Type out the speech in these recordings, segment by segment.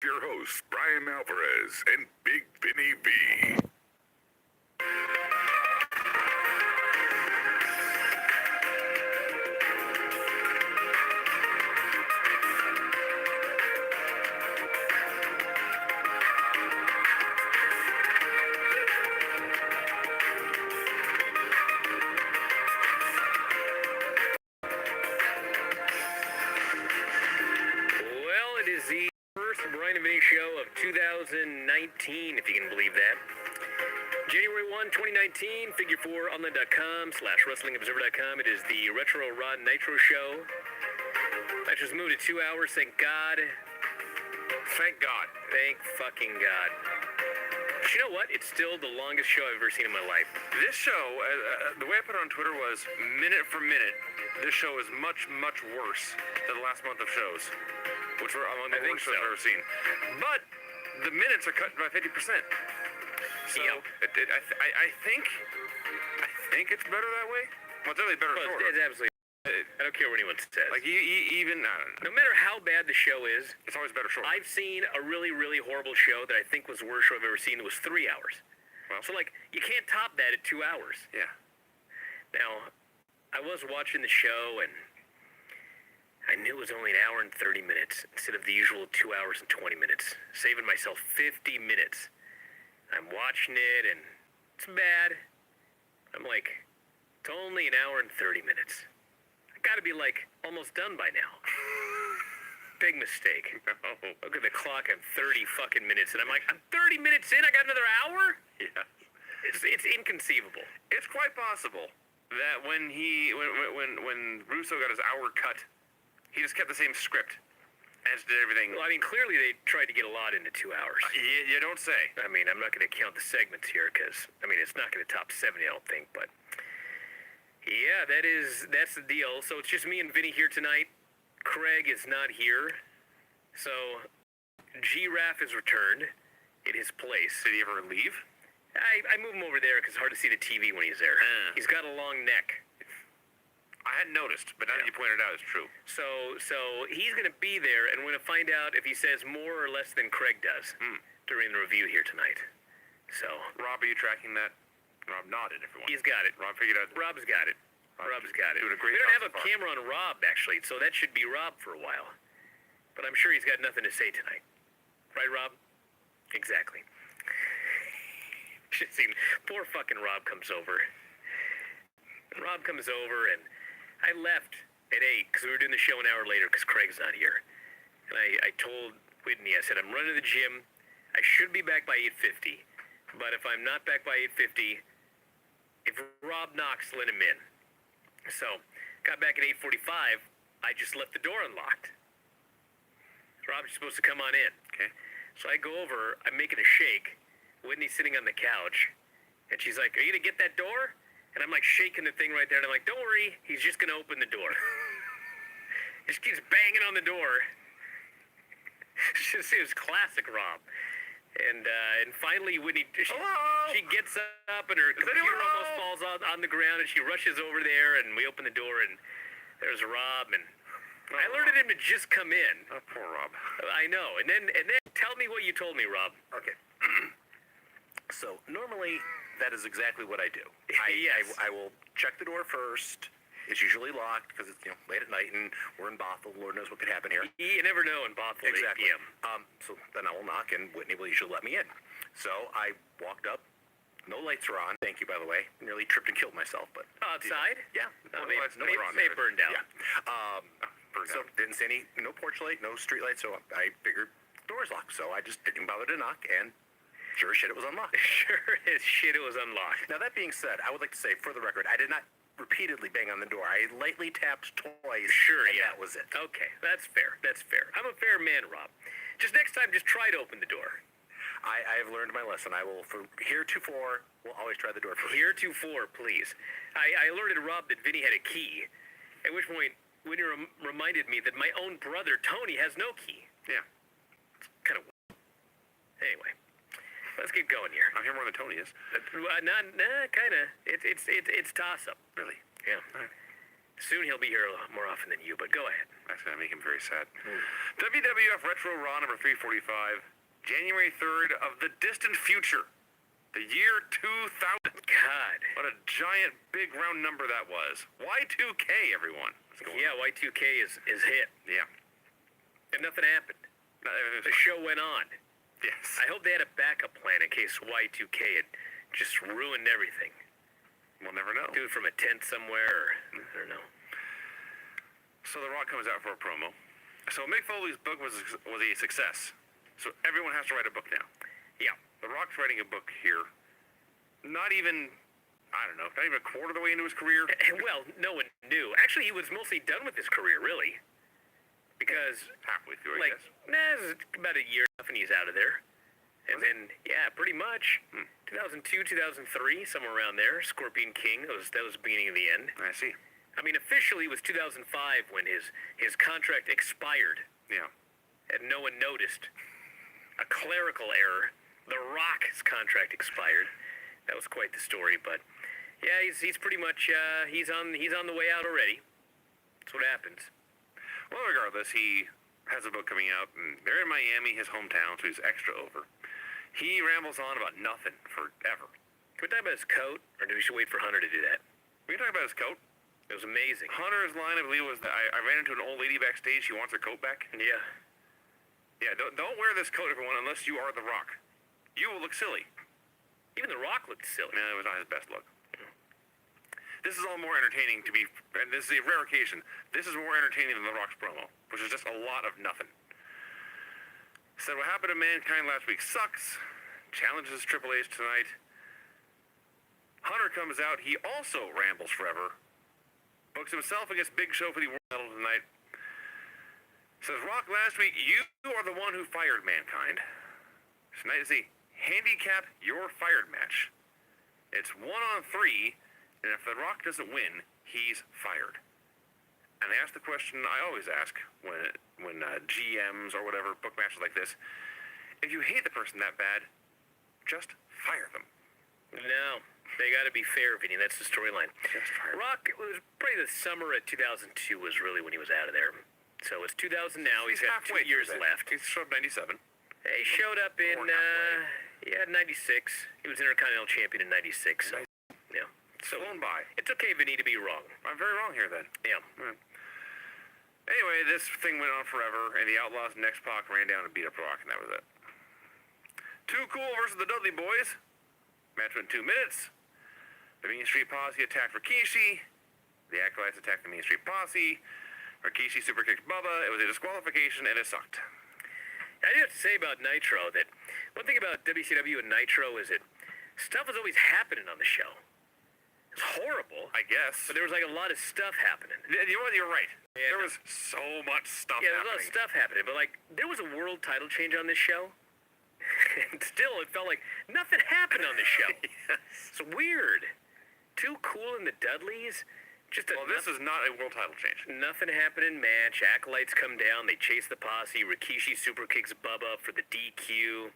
your hosts, Bryan Alvarez and Big Vinny V. Bryan and Vinny show of 2019, if you can believe that. January 1, 2019, figure4online.com/wrestlingobserver.com. It is the Retro Raw Nitro show. I just moved to 2 hours, thank God. Thank God. Thank fucking God. But you know what? It's still the longest show I've ever seen in my life. This show, the way I put it on Twitter was, minute for minute, this show is much, much worse than the last month of shows, which were among the worst shows I've ever seen. But the minutes are cut by 50%. So yep. I think it's better that way. Well, it's definitely better shorter. It's absolutely. I don't care what anyone says. Like even no matter how bad the show is, it's always better shorter. I've seen a really, really horrible show that I think was the worst show I've ever seen. It was 3 hours. Well, so like you can't top that at 2 hours. Yeah. Now, I was watching the show and I knew it was only an hour and 30 minutes instead of the usual 2 hours and 20 minutes, saving myself 50 minutes. I'm watching it and it's bad. I'm like, it's only an hour and 30 minutes. I gotta be like almost done by now. Big mistake. No. Look at the clock, I'm 30 fucking minutes and I'm like, I'm 30 minutes in, I got another hour? Yeah. It's inconceivable. It's quite possible that when Russo got his hour cut, he just kept the same script and just did everything. Well, I mean, clearly they tried to get a lot into 2 hours. You don't say. I mean, I'm not going to count the segments here because, I mean, it's not going to top 70, I don't think. But, yeah, that's the deal. So it's just me and Vinny here tonight. Graig is not here. So G-Raff is returned in his place. Did he ever leave? I move him over there because it's hard to see the TV when he's there. He's got a long neck. I hadn't noticed, but now that you pointed it out, it's true. So he's going to be there, and we're going to find out if he says more or less than Graig does during the review here tonight. So, Rob, are you tracking that? Rob nodded, everyone. He's got it. Rob figured out. Rob's got it. Rob's got it. Doing a great we don't job have a so far. camera on Rob, actually, so that should be Rob for a while. But I'm sure he's got nothing to say tonight. Right, Rob? Exactly. Shit scene. Poor fucking Rob comes over. And Rob comes over, and I left at 8 because we were doing the show an hour later because Craig's not here. And I told Whitney, I said, I'm running to the gym. I should be back by 8:50. But if I'm not back by 8:50, if Rob knocks, let him in. So, got back at 8:45. I just left the door unlocked. Rob's supposed to come on in. Okay. So I go over, I'm making a shake. Whitney's sitting on the couch. And she's like, are you going to get that door? And I'm like shaking the thing right there, and I'm like, don't worry, he's just going to open the door. Just keeps banging on the door. It was classic Rob. And finally, Whitney, she gets up, and her computer almost falls on the ground, and she rushes over there, and we open the door, and there's Rob, and I alerted him to just come in. Oh, poor Rob. I know. And then tell me what you told me, Rob. Okay. So normally that is exactly what I do. Yes. I will check the door first. It's usually locked because it's late at night and we're in Bothell. Lord knows what could happen here. You never know in Bothell. Exactly. 8 p.m. So then I will knock and Whitney will usually let me in. So I walked up. No lights were on. Thank you, by the way. Nearly tripped and killed myself. But outside? Yeah. No, May burned out. Yeah. So didn't see any. No porch light. No street light. So I figured the door's locked. So I just didn't bother to knock and. Sure as shit, it was unlocked. Sure as shit, it was unlocked. Now, that being said, I would like to say, for the record, I did not repeatedly bang on the door. I lightly tapped twice. Sure, and yeah. that was it. Okay, that's fair. That's fair. I'm a fair man, Rob. Just next time, just try to open the door. I have learned my lesson. I will, from heretofore, will always try the door first. Heretofore, please. I alerted Rob that Vinny had a key, at which point Winnie reminded me that my own brother, Tony, has no key. Yeah. It's kind of weird. Anyway. Let's get going here. I'm here more than Tony is. Kind of. It's toss-up. Really? Yeah. All right. Soon he'll be here a lot more often than you, but go ahead. That's going to make him very sad. WWF Retro Raw number 345, January 3rd of the distant future. The year 2000. God. What a giant, big, round number that was. Y2K, everyone. Yeah, Y2K is hit. Yeah. And nothing happened. The show went on. Yes. I hope they had a backup plan in case Y2K had just ruined everything. We'll never know. Do it from a tent somewhere, or I don't know. So The Rock comes out for a promo. So Mick Foley's book was a success. So everyone has to write a book now. Yeah. The Rock's writing a book here. Not even a quarter of the way into his career. Well, no one knew. Actually, he was mostly done with his career, really. Because, Halfway through, I guess. it's about a year and he's out of there. And then, yeah, pretty much. 2002, 2003, somewhere around there. Scorpion King, that was the beginning of the end. I see. I mean, officially it was 2005 when his contract expired. Yeah. And no one noticed. A clerical error. The Rock's contract expired. That was quite the story, but yeah, he's pretty much he's on the way out already. That's what happens. Well, regardless, he has a book coming out, and they're in Miami, his hometown, so he's extra over. He rambles on about nothing forever. Can we talk about his coat, or do we should wait for Hunter to do that? We can talk about his coat. It was amazing. Hunter's line, I believe, was that I ran into an old lady backstage. She wants her coat back. Yeah. Yeah, don't wear this coat, everyone, unless you are The Rock. You will look silly. Even The Rock looked silly. Man, it was not his best look. This is all more entertaining and this is a rare occasion. This is more entertaining than The Rock's promo, which is just a lot of nothing. Said what happened to Mankind last week sucks. Challenges Triple H tonight. Hunter comes out. He also rambles forever. Books himself against Big Show for the World Title tonight. Says, Rock, last week, you are the one who fired Mankind. Tonight is a handicap you're fired match. It's 1-on-3, and if The Rock doesn't win, he's fired. And I ask the question I always ask when GMs or whatever book matches like this: if you hate the person that bad, just fire them. No, they got to be fair, Vinny. That's the storyline. Just fire them. Rock, it was probably the summer of 2002 was really when he was out of there. So it's 2000 now. He's got 2 years left. He showed 97. He showed up in, 96. He was Intercontinental Champion in 96. So, yeah. So flown by. It's okay, Vinny, to be wrong. I'm very wrong here then. Yeah. Anyway, this thing went on forever, and the Outlaws and X-Pac ran down and beat up Rock, and that was it. Too Cool versus the Dudley Boys. Match went 2 minutes. The Main Street Posse attacked Rikishi. The Acolytes attacked the Main Street Posse. Rikishi superkicked Bubba. It was a disqualification, and it sucked. I do have to say about Nitro that one thing about WCW and Nitro is that stuff was always happening on the show. It's horrible, I guess. but there was like a lot of stuff happening. You know what? You're right. Yeah, there was so much stuff Yeah, there was a lot happening. of stuff happening, but like there was a world title change on this show. And still, it felt like nothing happened on the show. Yes. It's weird. Too Cool in the Dudleys. Well, this is not a world title change. Nothing happening match. Acolytes come down. They chase the posse. Rikishi super kicks Bubba for the DQ.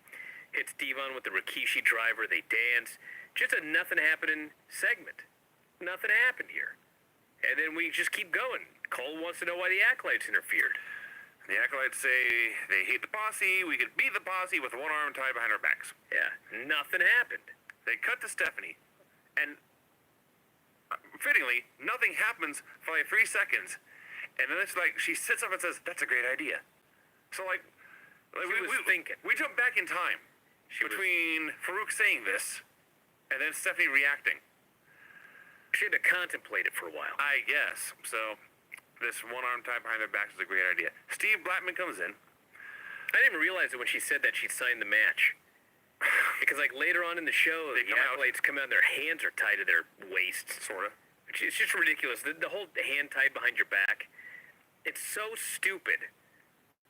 Hits Devon with the Rikishi driver. They dance. Just a nothing happening segment. Nothing happened here. And then we just keep going. Cole wants to know why the Acolytes interfered. The Acolytes say they hate the posse. We could beat the posse with one arm tied behind our backs. Yeah, nothing happened. They cut to Stephanie, and fittingly, nothing happens for like 3 seconds. And then it's like she sits up and says, "That's a great idea." So like She was thinking. We jump back in time between Farouk saying this and then Stephanie reacting. She had to contemplate it for a while. I guess. So this one arm tied behind their backs is a great idea. Steve Blackman comes in. I didn't even realize that when she said that she'd signed the match. Because like later on in the show, the Acolytes come out and their hands are tied to their waists. Sort of. It's just ridiculous. The whole hand tied behind your back. It's so stupid.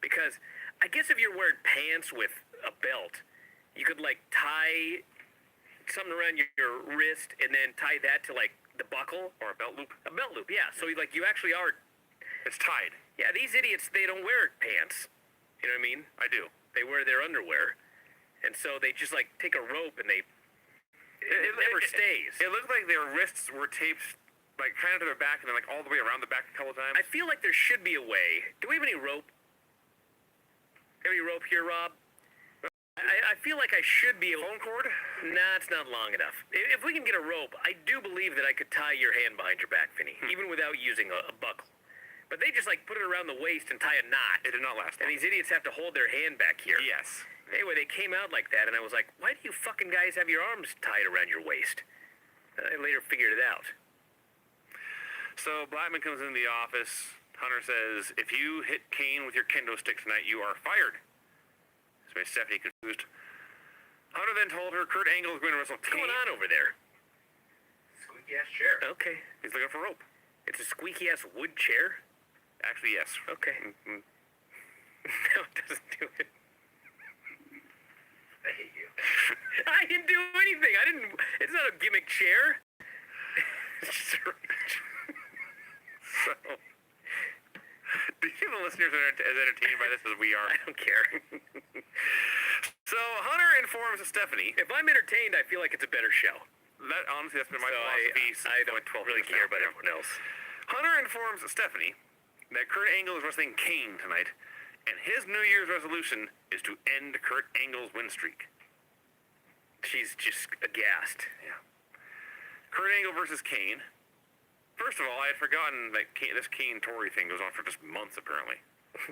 Because I guess if you're wearing pants with a belt, you could like tie something around your wrist and then tie that to like the buckle. Or a belt loop. A belt loop, yeah. So like you actually are. It's tied. Yeah, these idiots, they don't wear pants. You know what I mean? I do. They wear their underwear. And so they just like take a rope and it never stays. It looked like their wrists were taped like kind of to their back and then like all the way around the back a couple times. I feel like there should be a way. Do we have any rope? Any rope here, Rob? I feel like I should be able... Phone cord? Nah, it's not long enough. If we can get a rope, I do believe that I could tie your hand behind your back, Vinny, even without using a buckle. But they just like put it around the waist and tie a knot. It did not last And long. these idiots have to hold their hand back here. Yes. Anyway, they came out like that, and I was like, why do you fucking guys have your arms tied around your waist? I later figured it out. So Blackman comes into the office. Hunter says, if you hit Kane with your kendo stick tonight, you are fired. This made Stephanie confused. Hunter then told her Kurt Angle is going to wrestle Kane. What's going on over there? Squeaky ass chair. Okay. He's looking for rope. It's a squeaky-ass wood chair? Actually, yes. Okay. Mm-hmm. No, it doesn't do it. I hate you. I didn't do anything. It's not a gimmick chair. It's just a So, do you think the listeners are as entertained by this as we are? I don't care. So Hunter informs Stephanie. If I'm entertained, I feel like it's a better show. That honestly, that's been my So philosophy. since I don't 12 really years care now. about everyone else. Hunter informs Stephanie that Kurt Angle is wrestling Kane tonight, and his New Year's resolution is to end Kurt Angle's win streak. She's just aghast. Yeah. Kurt Angle versus Kane. First of all, I had forgotten that this Kane-Tori thing goes on for just months, apparently.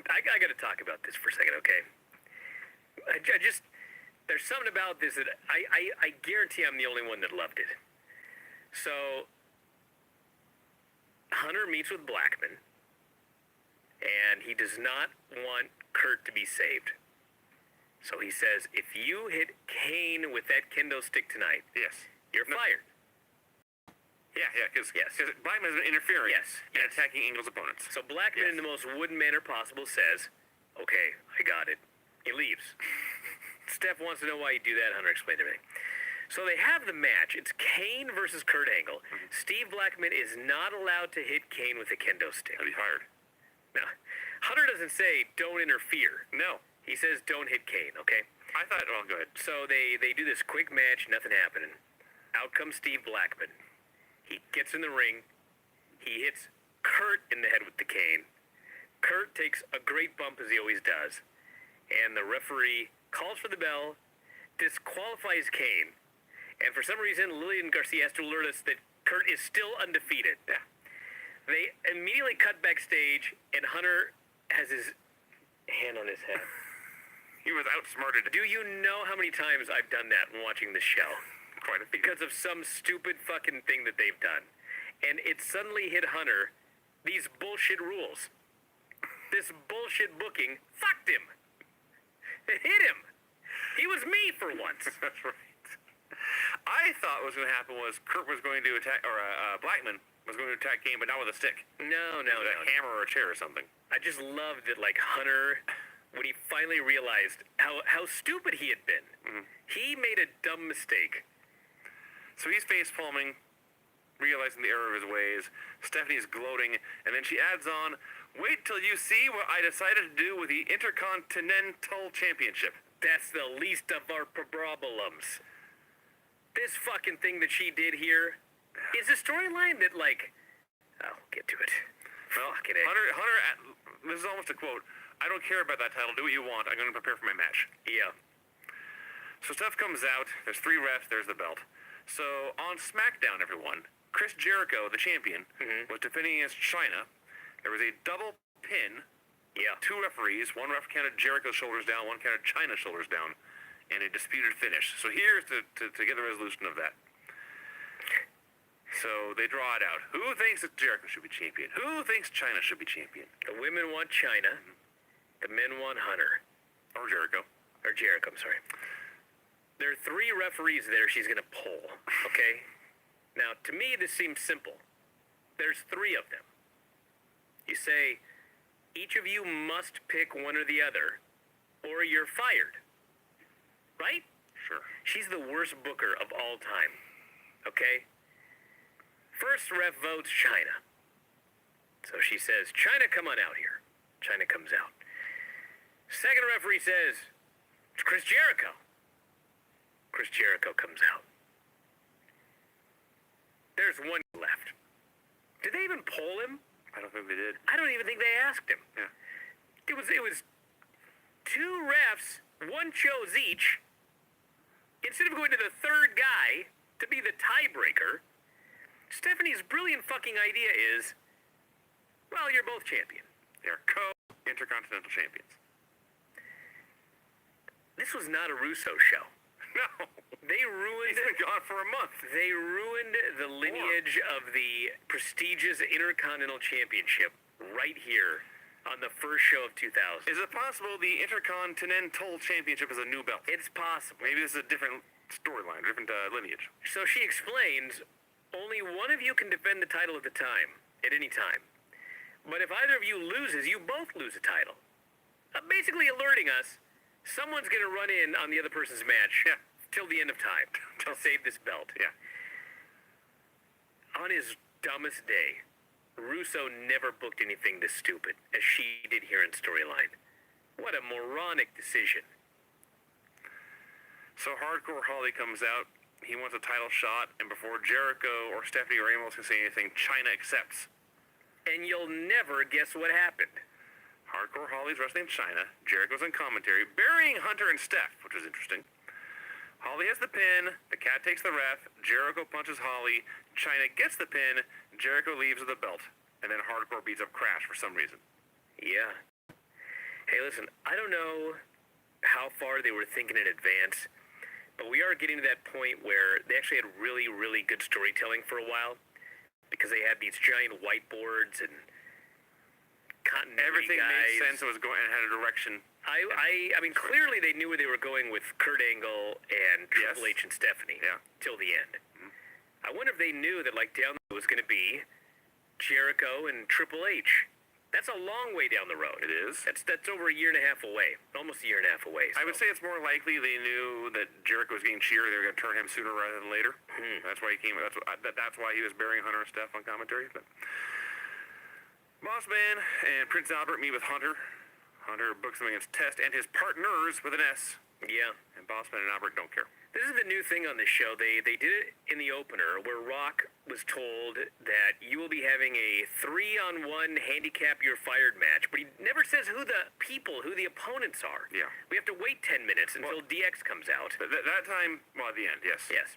I got to talk about this for a second, okay? I just, there's something about this that I guarantee I'm the only one that loved it. So, Hunter meets with Blackman, and he does not want Kurt to be saved. So he says, if you hit Kane with that kendo stick tonight, Yes. you're fired. Yeah, because Yes. Blackman has been interfering Yes, and yes. attacking Angle's opponents. So Blackman, Yes. in the most wooden manner possible, says, okay, I got it. He leaves. Steph wants to know why you do that. Hunter explained everything. So they have the match. It's Kane versus Kurt Angle. Steve Blackman is not allowed to hit Kane with a kendo stick. He'll be fired. Now, Hunter doesn't say, don't interfere. No. He says, don't hit Kane, okay? I thought, well, go ahead. So they do this quick match, nothing happening. Out comes Steve Blackman. He gets in the ring. He hits Kurt in the head with the cane. Kurt takes a great bump, as he always does. And the referee calls for the bell, disqualifies Kane. And for some reason, Lillian Garcia has to alert us that Kurt is still undefeated. Yeah. They immediately cut backstage, and Hunter has his hand on his head. He was outsmarted. Do you know how many times I've done that when watching this show? Quite a few. Because of some stupid fucking thing that they've done. And it suddenly hit Hunter, these bullshit rules. This bullshit booking fucked him. It hit him. He was me for once. That's right. I thought what was going to happen was Kurt was going to attack, or Blackman was going to attack Kane, but not with a stick. No. With a hammer or a chair or something. I just loved that, like, Hunter, when he finally realized how stupid he had been, he made a dumb mistake. So he's face palming, realizing the error of his ways. Stephanie's gloating, and then she adds on, wait till you see what I decided to do with the Intercontinental Championship. That's the least of our problems. This fucking thing that she did here is a storyline that, like, I'll get to it. Well, Fucking A. Hunter, this is almost a quote. I don't care about that title. Do what you want. I'm going to prepare for my match. Yeah. So stuff comes out. There's 3 refs. There's the belt. So on SmackDown, everyone, Chris Jericho, the champion, was defending against China. There was a double pin. Yeah. 2 referees. One ref counted Jericho's shoulders down. One counted China's shoulders down. And a disputed finish. So here's to get the resolution of that. So they draw it out. Who thinks that Jericho should be champion? Who thinks China should be champion? The women want China. The men want Hunter. Or Jericho. Or Jericho, I'm sorry. There are 3 referees there she's going to pull, okay? Now, to me, this seems simple. There's 3 of them. You say, each of you must pick one or the other, or you're fired. Right? Sure. She's the worst booker of all time, okay? First ref votes China. So she says, China, come on out here. China comes out. Second referee says, it's Chris Jericho. Chris Jericho comes out. There's one left. Did they even poll him? I don't think they did. I don't even think they asked him. Yeah. It was 2 refs, 1 chose each. Instead of going to the third guy to be the tiebreaker, Stephanie's brilliant fucking idea is, well, you're both champion. They're co-intercontinental champions. This was not a Russo show. No. They ruined... He's been gone for a month. They ruined the lineage of the prestigious Intercontinental Championship right here on the first show of 2000. Is it possible the Intercontinental Championship is a new belt? It's possible. Maybe this is a different storyline, different lineage. So she explains, only one of you can defend the title at the time, at any time. But if either of you loses, you both lose a title. Basically alerting us, someone's going to run in on the other person's match till the end of time to save this belt. Yeah. On his dumbest day, Russo never booked anything this stupid as she did here in Storyline. What a moronic decision. So Hardcore Holly comes out. He wants a title shot, and before Jericho or Stephanie or anyone else can say anything, Chyna accepts. And you'll never guess what happened. Hardcore Holly's wrestling Chyna. Jericho's in commentary, burying Hunter and Steph, which was interesting. Holly has the pin. The cat takes the ref. Jericho punches Holly. Chyna gets the pin. Jericho leaves with the belt. And then Hardcore beats up Crash for some reason. Yeah. Hey, listen, I don't know how far they were thinking in advance, but we are getting to that point where they actually had really, really good storytelling for a while because they had these giant whiteboards and continuity Everything guys. made sense. It was going and had a direction. I mean, clearly they knew where they were going with Kurt Angle and Triple H and Stephanie till the end. Mm-hmm. I wonder if they knew that, like, down the road was going to be Jericho and Triple H. That's a long way down the road. It is. That's over a year and a half away. Almost a year and a half away. So. I would say it's more likely they knew that Jericho was getting cheered. They were going to turn him sooner rather than later. That's why he came. That's why he was burying Hunter and Steph on commentary. But Boss Man and Prince Albert meet with Hunter. Hunter books him against Test and his partners with an S. Yeah. And Boss Man and Albert don't care. This is the new thing on this show. They did it in the opener where Rock was told that you will be having a 3-on-1 handicap you're fired match, but he never says who the opponents are. Yeah. We have to wait 10 minutes until DX comes out. That time, well, at the end, yes. Yes.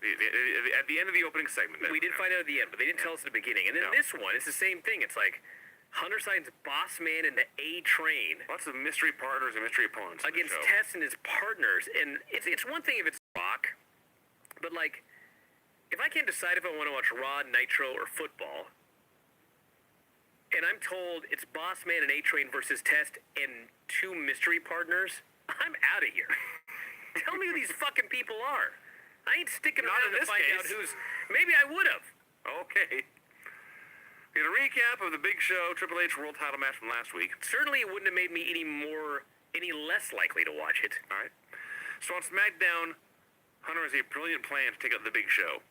At the end of the opening segment. We did find out at the end, but they didn't tell us at the beginning. And then this one, it's the same thing. It's like Hunter signs Boss Man in the A-Train. Lots of mystery partners and mystery opponents against Test and his partners. And it's one thing if it's Rock, but like, if I can't decide if I want to watch Raw, Nitro, or football, and I'm told it's Boss Man and A-Train versus Test and 2 mystery partners, I'm out of here. Tell me who these fucking people are. I ain't sticking around to find out who's... Maybe I would have. Okay. We had a recap of the Big Show Triple H World Title match from last week. Certainly it wouldn't have made me any less likely to watch it. All right. So on SmackDown, Hunter has a brilliant plan to take out the Big Show.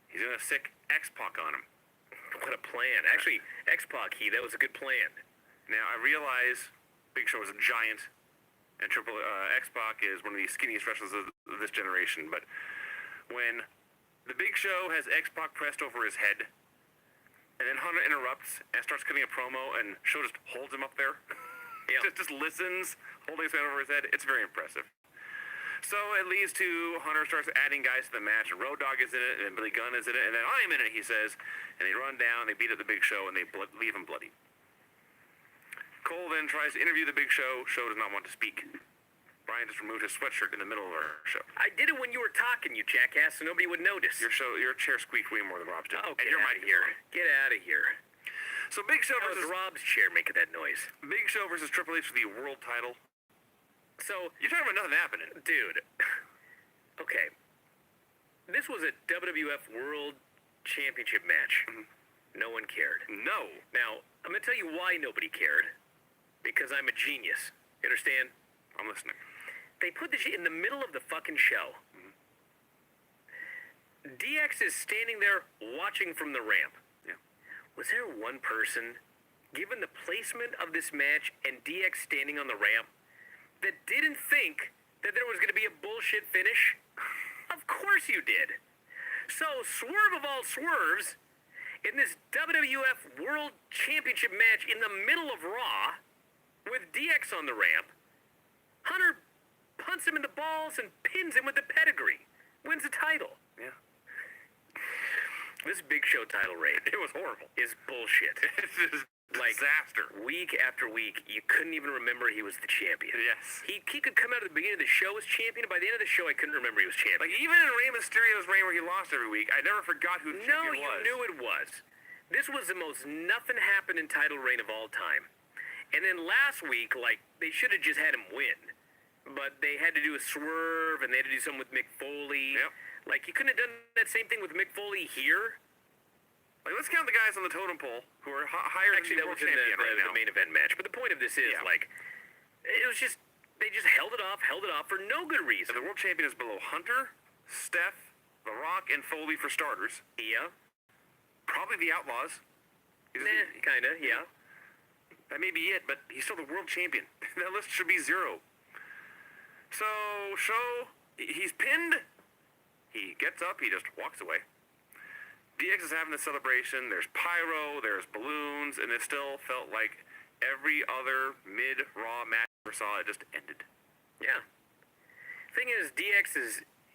He's going to sick X-Pac on him. What a plan. Actually, X-Pac, that was a good plan. Now, I realize Big Show is a giant, and X-Pac is one of the skinniest wrestlers of this generation, but when the Big Show has X-Pac pressed over his head, and then Hunter interrupts and starts cutting a promo, and Show just holds him up there. just listens, holding his hand over his head. It's very impressive. So it leads to Hunter starts adding guys to the match, and Road Dogg is in it, and Billy Gunn is in it, and then I'm in it, he says, and they run down, they beat up the Big Show, and they leave him bloody. Cole then tries to interview the Big Show. Show does not want to speak. Bryan just removed his sweatshirt in the middle of our show. I did it when you were talking, you jackass, so nobody would notice. Your chair squeaked way more than Rob's did. Oh, and get out of here. Get out of here. So Big Show versus... Rob's chair making that noise. Big Show versus Triple H for the world title. So... You're talking about nothing happening. Dude. Okay. This was a WWF World Championship match. No one cared. No. Now, I'm going to tell you why nobody cared. Because I'm a genius. You understand? I'm listening. They put this in the middle of the fucking show. DX is standing there watching from the ramp. Yeah. Was there one person, given the placement of this match and DX standing on the ramp, that didn't think that there was going to be a bullshit finish? Of course you did. So, swerve of all swerves, in this WWF World Championship match in the middle of Raw with DX on the ramp. Hunter punts him in the balls and pins him with the pedigree. Wins the title. Yeah. This Big Show title reign, It was horrible. is bullshit. It's just disaster. Week after week, you couldn't even remember he was the champion. Yes. He could come out at the beginning of the show as champion, and by the end of the show, I couldn't remember he was champion. Like, even in Rey Mysterio's reign where he lost every week, I never forgot who the No, champion you was. knew it was. This was the most nothing happened in title reign of all time. And then last week, like, they should have just had him win. But they had to do a swerve, and they had to do something with Mick Foley. Yep. Like, you couldn't have done that same thing with Mick Foley here. Like, let's count the guys on the totem pole who are higher Actually, than that the was world in champion right now. the main event match. But the point of this is, Yeah. like, it was just, they just held it off for no good reason. The world champion is below Hunter, Steph, The Rock, and Foley for starters. Yeah. Probably the Outlaws. Kinda, yeah. That may be it, but he's still the world champion. That list should be 0. So, he's pinned. He gets up, he just walks away. DX is having the celebration. There's pyro, there's balloons, and it still felt like every other mid-Raw match I ever saw. It just ended. Yeah. Thing is, DX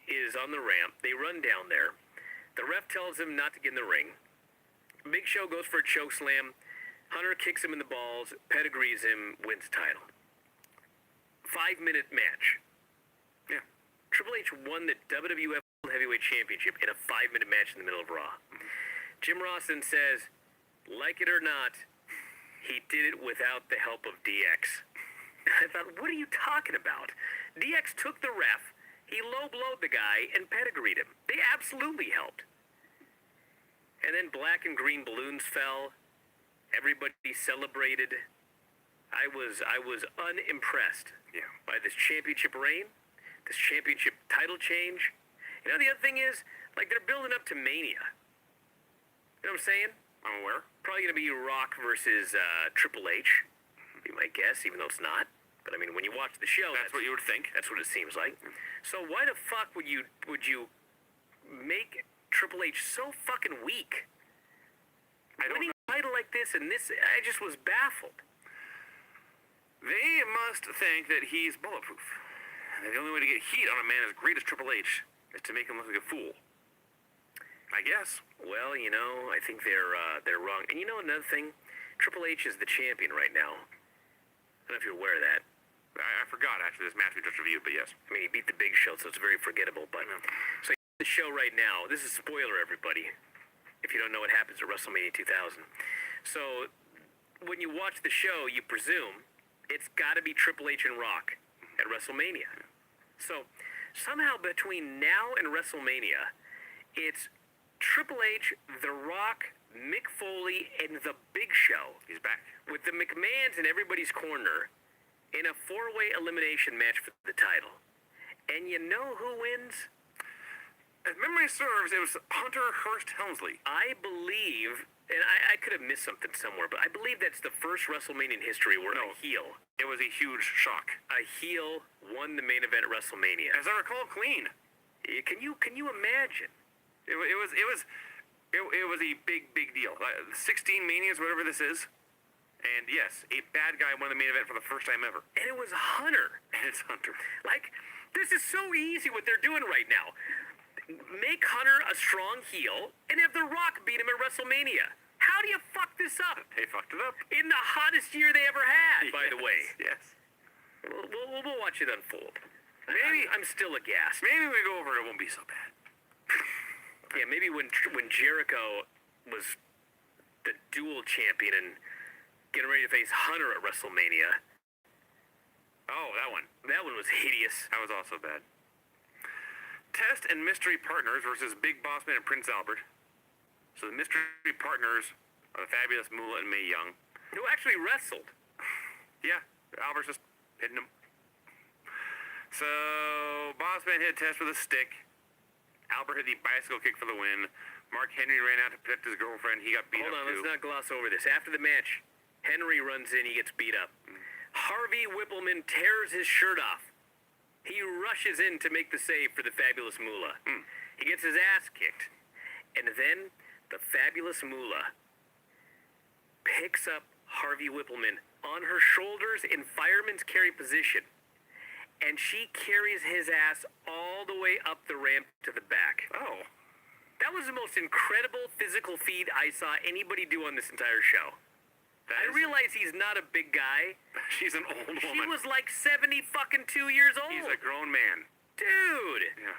is on the ramp. They run down there. The ref tells him not to get in the ring. Big Show goes for a choke slam. Hunter kicks him in the balls, pedigrees him, wins the title. 5-minute match. Yeah. Triple H won the WWF World Heavyweight Championship in a 5-minute match in the middle of Raw. Jim Ross then says, like it or not, he did it without the help of DX. I thought, what are you talking about? DX took the ref, he low-blowed the guy, and pedigreed him. They absolutely helped. And then black and green balloons fell. Everybody celebrated. I was unimpressed by this championship reign, this championship title change. You know, the other thing is, like, they're building up to Mania. You know what I'm saying? I'm aware. Probably going to be Rock versus Triple H, be my guess, even though it's not. But, I mean, when you watch the show, That's what you would think. that's what it seems like. So why the fuck would you make Triple H so fucking weak? I don't Winning know. a title like this, and this, I just was baffled. They must think that he's bulletproof. And the only way to get heat on a man as great as Triple H is to make him look like a fool. I guess. Well, you know, I think they're wrong. And you know another thing? Triple H is the champion right now. I don't know if you're aware of that. I forgot, actually, this match we just reviewed, but yes. I mean, he beat the Big Show, so it's very forgettable. But so the show right now. This is spoiler, everybody. If you don't know what happens at WrestleMania 2000. So when you watch the show, you presume it's got to be Triple H and Rock at WrestleMania. So somehow between now and WrestleMania, it's Triple H, The Rock, Mick Foley, and The Big Show. He's back. With the McMahons in everybody's corner in a 4-way elimination match for the title. And you know who wins? If memory serves, it was Hunter Hearst Helmsley. I believe, and I could have missed something somewhere, but I believe that's the first WrestleMania in history where a heel won the main event at WrestleMania. As I recall, clean. Can you imagine? It was a big deal. 16 Manias, whatever this is. And yes, a bad guy won the main event for the first time ever. And it was Hunter. And it's Hunter. Like, this is so easy what they're doing right now. Make Hunter a strong heel and have The Rock beat him at WrestleMania. How do you fuck this up? They fucked it up. In the hottest year they ever had, by the way. Yes. We'll watch it unfold. Maybe I'm still aghast. Maybe we go over it won't be so bad. Yeah, maybe when Jericho was the dual champion and getting ready to face Hunter at WrestleMania. Oh, that one. That one was hideous. That was also bad. Test and Mystery Partners versus Big Boss Man and Prince Albert. So the Mystery Partners are the Fabulous Moolah and Mae Young. Who actually wrestled. Yeah, Albert's just hitting him. So Boss Man hit Test with a stick. Albert hit the bicycle kick for the win. Mark Henry ran out to protect his girlfriend. He got beat up Hold on, too. let's not gloss over this. After the match, Henry runs in, he gets beat up. Harvey Whippleman tears his shirt off. He rushes in to make the save for the Fabulous Moolah. He gets his ass kicked. And then the fabulous Moolah, picks up Harvey Whippleman on her shoulders in fireman's carry position, and she carries his ass all the way up the ramp to the back. Oh. That was the most incredible physical feat I saw anybody do on this entire show. I realize he's not a big guy. She's an old woman. She was like 72 years old. He's a grown man. Dude. Yeah.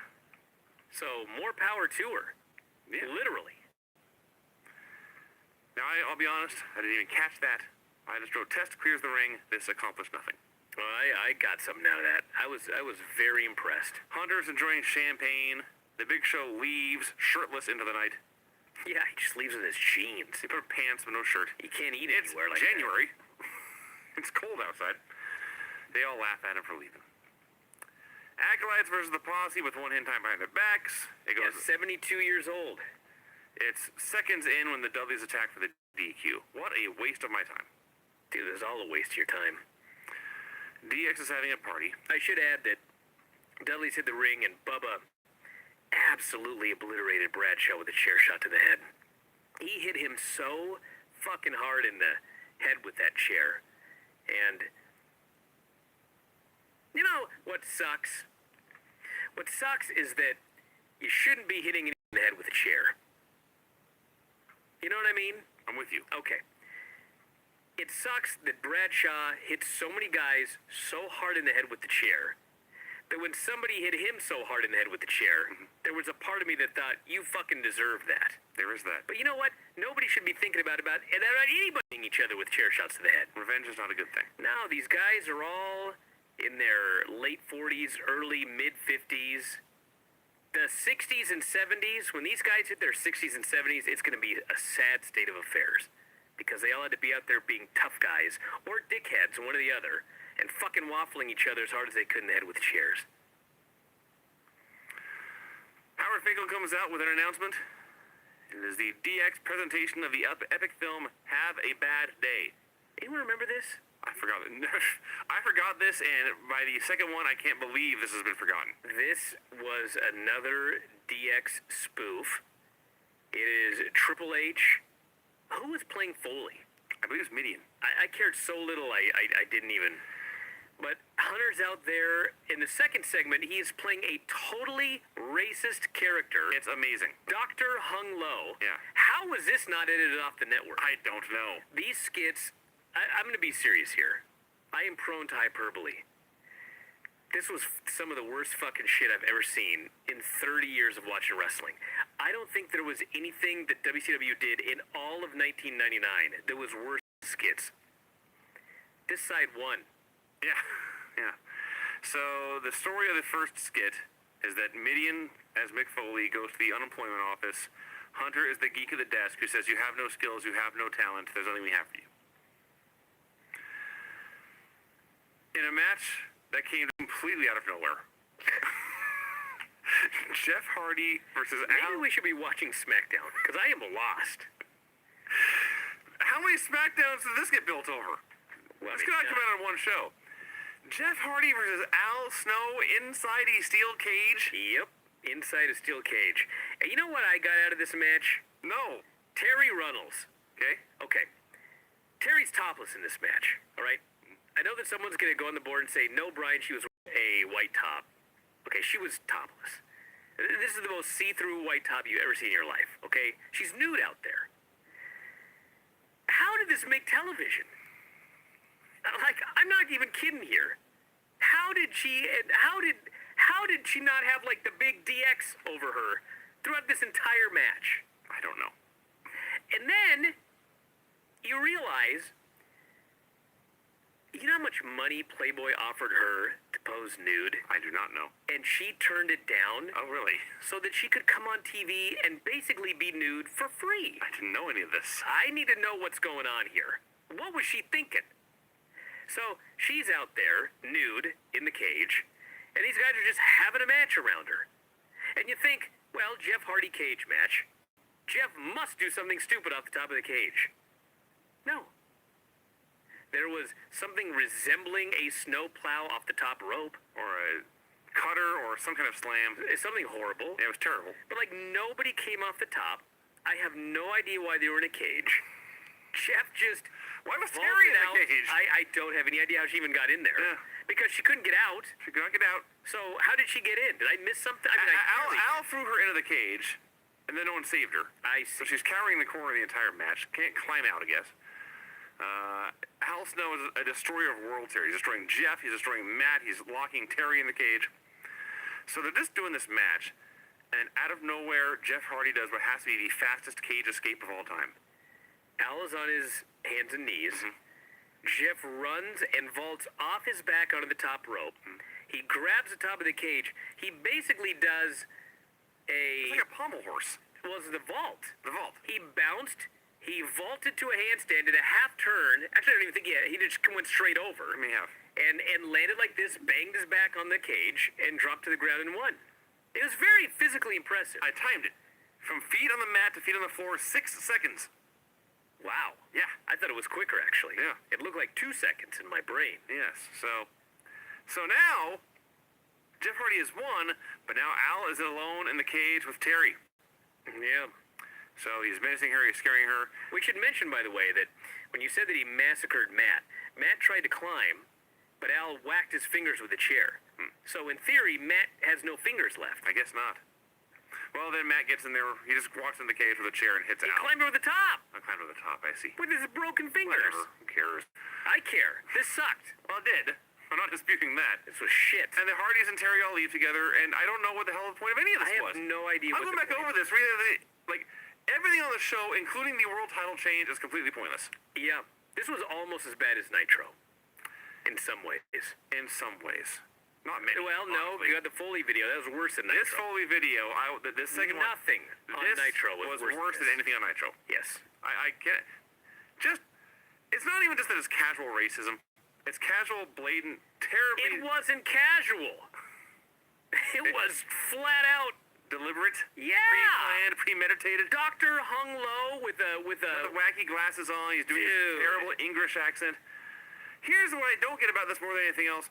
So, more power to her. Yeah. Literally. Now, I'll be honest, I didn't even catch that. I just wrote, Test clears the ring. This accomplished nothing. Well, I got something out of that. I was very impressed. Hunter's enjoying champagne. The Big Show leaves, shirtless into the night. Yeah, he just leaves with his jeans. He put on pants but no shirt. He can't eat It's anywhere like January. It's cold outside. They all laugh at him for leaving. Acolytes versus the Posse with one hand tied behind their backs. It that. goes. Yeah, 72 years old. It's seconds in when the Dudleys attack for the DQ. What a waste of my time. Dude, this is all a waste of your time. DX is having a party. I should add that Dudley's hit the ring and Bubba absolutely obliterated Bradshaw with a chair shot to the head. He hit him so fucking hard in the head with that chair. And you know what sucks? What sucks is that you shouldn't be hitting anyone in the head with a chair. You know what I mean? I'm with you. Okay. It sucks that Bradshaw hit so many guys so hard in the head with the chair that when somebody hit him so hard in the head with the chair, there was a part of me that thought, you fucking deserve that. There is that. But you know what? Nobody should be thinking about anybody hitting each other with chair shots to the head. Revenge is not a good thing. Now, these guys are all in their late 40s, early, mid-50s. The 60s and 70s, when these guys hit their 60s and 70s, it's going to be a sad state of affairs. Because they all had to be out there being tough guys, or dickheads, one or the other, and fucking waffling each other as hard as they could in the head with chairs. Howard Finkel comes out with an announcement. It is the DX presentation of the epic film Have a Bad Day. Anyone remember this? I forgot it. I forgot this, and by the second one, I can't believe this has been forgotten. This was another DX spoof. It is Triple H. Who was playing Foley? I believe it's Midian. I cared so little, I didn't even. But Hunter's out there. In the second segment, he is playing a totally racist character. It's amazing. Dr. Hung Lo. Yeah. How was this not edited off the network? I don't know. These skits, I'm going to be serious here. I am prone to hyperbole. This was some of the worst fucking shit I've ever seen in 30 years of watching wrestling. I don't think there was anything that WCW did in all of 1999 that was worse than skits. This side won. Yeah, yeah. So the story of the first skit is that Midian, as Mick Foley, goes to the unemployment office. Hunter is the geek of the desk who says, you have no skills, you have no talent, there's nothing we have for you. In a match that came completely out of nowhere. Jeff Hardy versus Maybe we should be watching SmackDown, because I am lost. How many SmackDowns did this get built over? Well, This could not come out on one show. Jeff Hardy versus Al Snow inside a steel cage? Yep, inside a steel cage. And you know what I got out of this match? No. Terry Runnels. Okay? Okay. Terry's topless in this match, all right? I know that someone's going to go on the board and say, no, Bryan, she was a white top. Okay, she was topless. This is the most see-through white top you've ever seen in your life, okay? She's nude out there. How did this make television? Like, I'm not even kidding here. How did she not have, like, the big DX over her throughout this entire match? I don't know. And then you realize, you know how much money Playboy offered her to pose nude? I do not know. And she turned it down Oh, really? so that she could come on TV and basically be nude for free. I didn't know any of this. I need to know what's going on here. What was she thinking? So she's out there, nude, in the cage, and these guys are just having a match around her. And you think, well, Jeff Hardy cage match. Jeff must do something stupid off the top of the cage. No. There was something resembling a snowplow off the top rope. Or a cutter or some kind of slam. It's something horrible. It was terrible. But, like, nobody came off the top. I have no idea why they were in a cage. Jeff just Why was vaulted Terry in the out. cage? I don't have any idea how she even got in there. Yeah. Because she couldn't get out. She could not get out. So how did she get in? Did I miss something? I mean, Al threw her into the cage, and then no one saved her. I So see. she's cowering in the corner the entire match. Can't climb out, I guess. Al Snow is a destroyer of worlds here. He's destroying Jeff. He's destroying Matt. He's locking Terry in the cage. So they're just doing this match, and out of nowhere, Jeff Hardy does what has to be the fastest cage escape of all time. Al is on his hands and knees. Jeff runs and vaults off his back onto the top rope. He grabs the top of the cage. He basically does It's like a pommel horse. was the vault. The vault. He bounced. He vaulted to a handstand, did a half turn. Actually, I don't even think he just went straight over. I mean, have. And landed like this, banged his back on the cage, and dropped to the ground and won. It was very physically impressive. I timed it. From feet on the mat to feet on the floor, 6 seconds. Wow. Yeah. I thought it was quicker, actually. Yeah. It looked like 2 seconds in my brain. Yes. So now, Jeff Hardy has won, but now Al is alone in the cage with Terry. Yeah. So he's menacing her, he's scaring her. We should mention, by the way, that when you said that he massacred Matt tried to climb, but Al whacked his fingers with a chair. So in theory, Matt has no fingers left. I guess not. Well, then Matt gets in there, he just walks in the cage with a chair and hits He Al. climbed over the top I climbed to the top, I see. with his broken fingers. Whatever, who cares? I care. This sucked. Well, it did. I'm not disputing that. This was shit. And the Hardys and Terry all leave together, and I don't know what the hell the point of any of this I have was. no idea I'm what going the back point over this. Like, everything on the show, including the world title change, is completely pointless. Yeah. This was almost as bad as Nitro. In some ways. In some ways. Not many. Well, no, honestly. you had the Foley video. That was worse than Nitro. This Foley video, this second Nothing one, on this Nitro was worse than anything on Nitro. Yes. I can't. It's not even just that it's casual racism. It's casual, blatant, terribly It wasn't casual. It was flat out. deliberate, Yeah. pre-planned, premeditated. Doctor hung low with a With the wacky glasses on, he's doing Dude. his terrible English accent. Here's what I don't get about this more than anything else.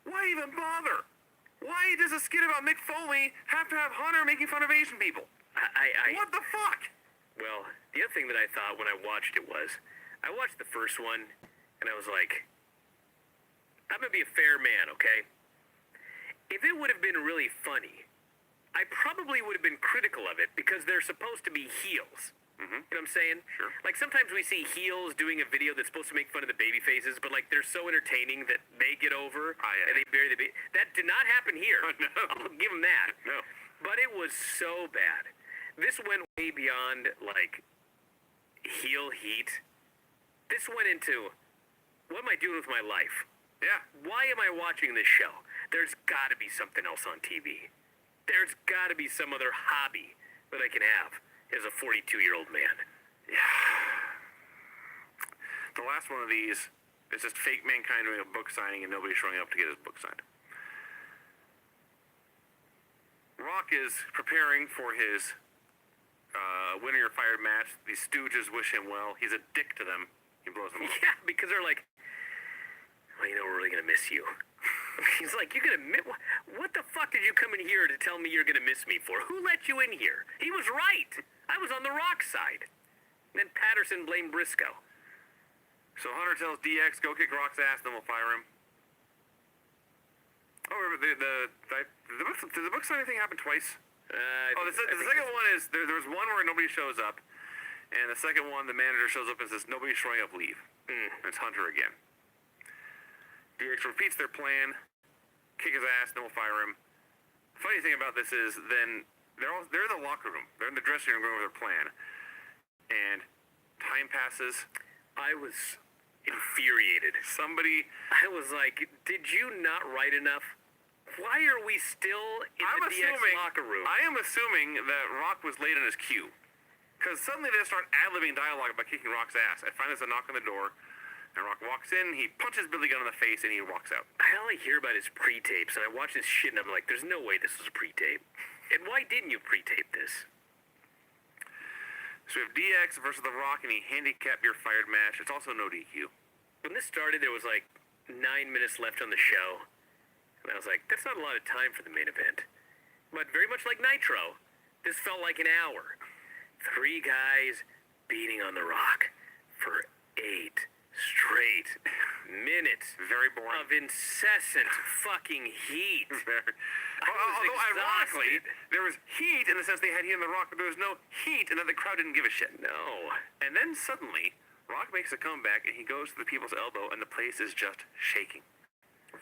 Why even bother? Why does a skit about Mick Foley have to have Hunter making fun of Asian people? What the fuck? Well, the other thing that I thought when I watched it was, I watched the first one, and I was like, I'm gonna be a fair man, okay? If it would have been really funny, I probably would have been critical of it because they're supposed to be heels. You know what I'm saying? Sure. Like sometimes we see heels doing a video that's supposed to make fun of the baby faces, but like they're so entertaining that they get over yeah. and they bury the baby. That did not happen here. No. I'll give them that. No. But it was so bad. This went way beyond like heel heat. This went into, what am I doing with my life? Yeah. Why am I watching this show? There's got to be something else on TV. There's got to be some other hobby that I can have as a 42-year-old man. The last one of these is just fake Mankind doing a book signing and nobody showing up to get his book signed. Rock is preparing for his Win or You're Fired match. The Stooges wish him well. He's a dick to them. He blows them up. Yeah, because they're like, well, you know, we're really going to miss you. He's like, you're going to miss... What the fuck did you come in here to tell me you're going to miss me for? Who let you in here? He was right. I was on the Rock side. And then Patterson blamed Briscoe. So Hunter tells DX, go kick Rock's ass, then we'll fire him. Oh, did the book signing thing happen twice? The second one is, there was one where nobody shows up, and the second one, the manager shows up and says, nobody's showing up, leave. It's Hunter again. DX repeats their plan, kick his ass, then we'll fire him. Funny thing about this is, then, they're in the locker room. They're in the dressing room going over their plan. And time passes. I was infuriated. I was like, did you not write enough? Why are we still in the DX locker room? I am assuming that Rock was late on his cue. Because suddenly they start ad-libbing dialogue about kicking Rock's ass. I find there's a knock on the door, and Rock walks in, he punches Billy Gunn in the face, and he walks out. All I hear about is pre-tapes, and I watch this shit, and I'm like, there's no way this was a pre-tape. And why didn't you pre-tape this? So we have DX versus The Rock in a handicap you're fired match. It's also no DQ. When this started, there was like 9 minutes left on the show. And I was like, that's not a lot of time for the main event. But very much like Nitro, this felt like an hour. 3 guys beating on the Rock for 8 straight minutes. Very boring. Of incessant fucking heat. Although ironically, there was heat in the sense they had heat on the Rock, but there was no heat, and then the crowd didn't give a shit. No. And then suddenly, Rock makes a comeback, and he goes to the people's elbow, and the place is just shaking.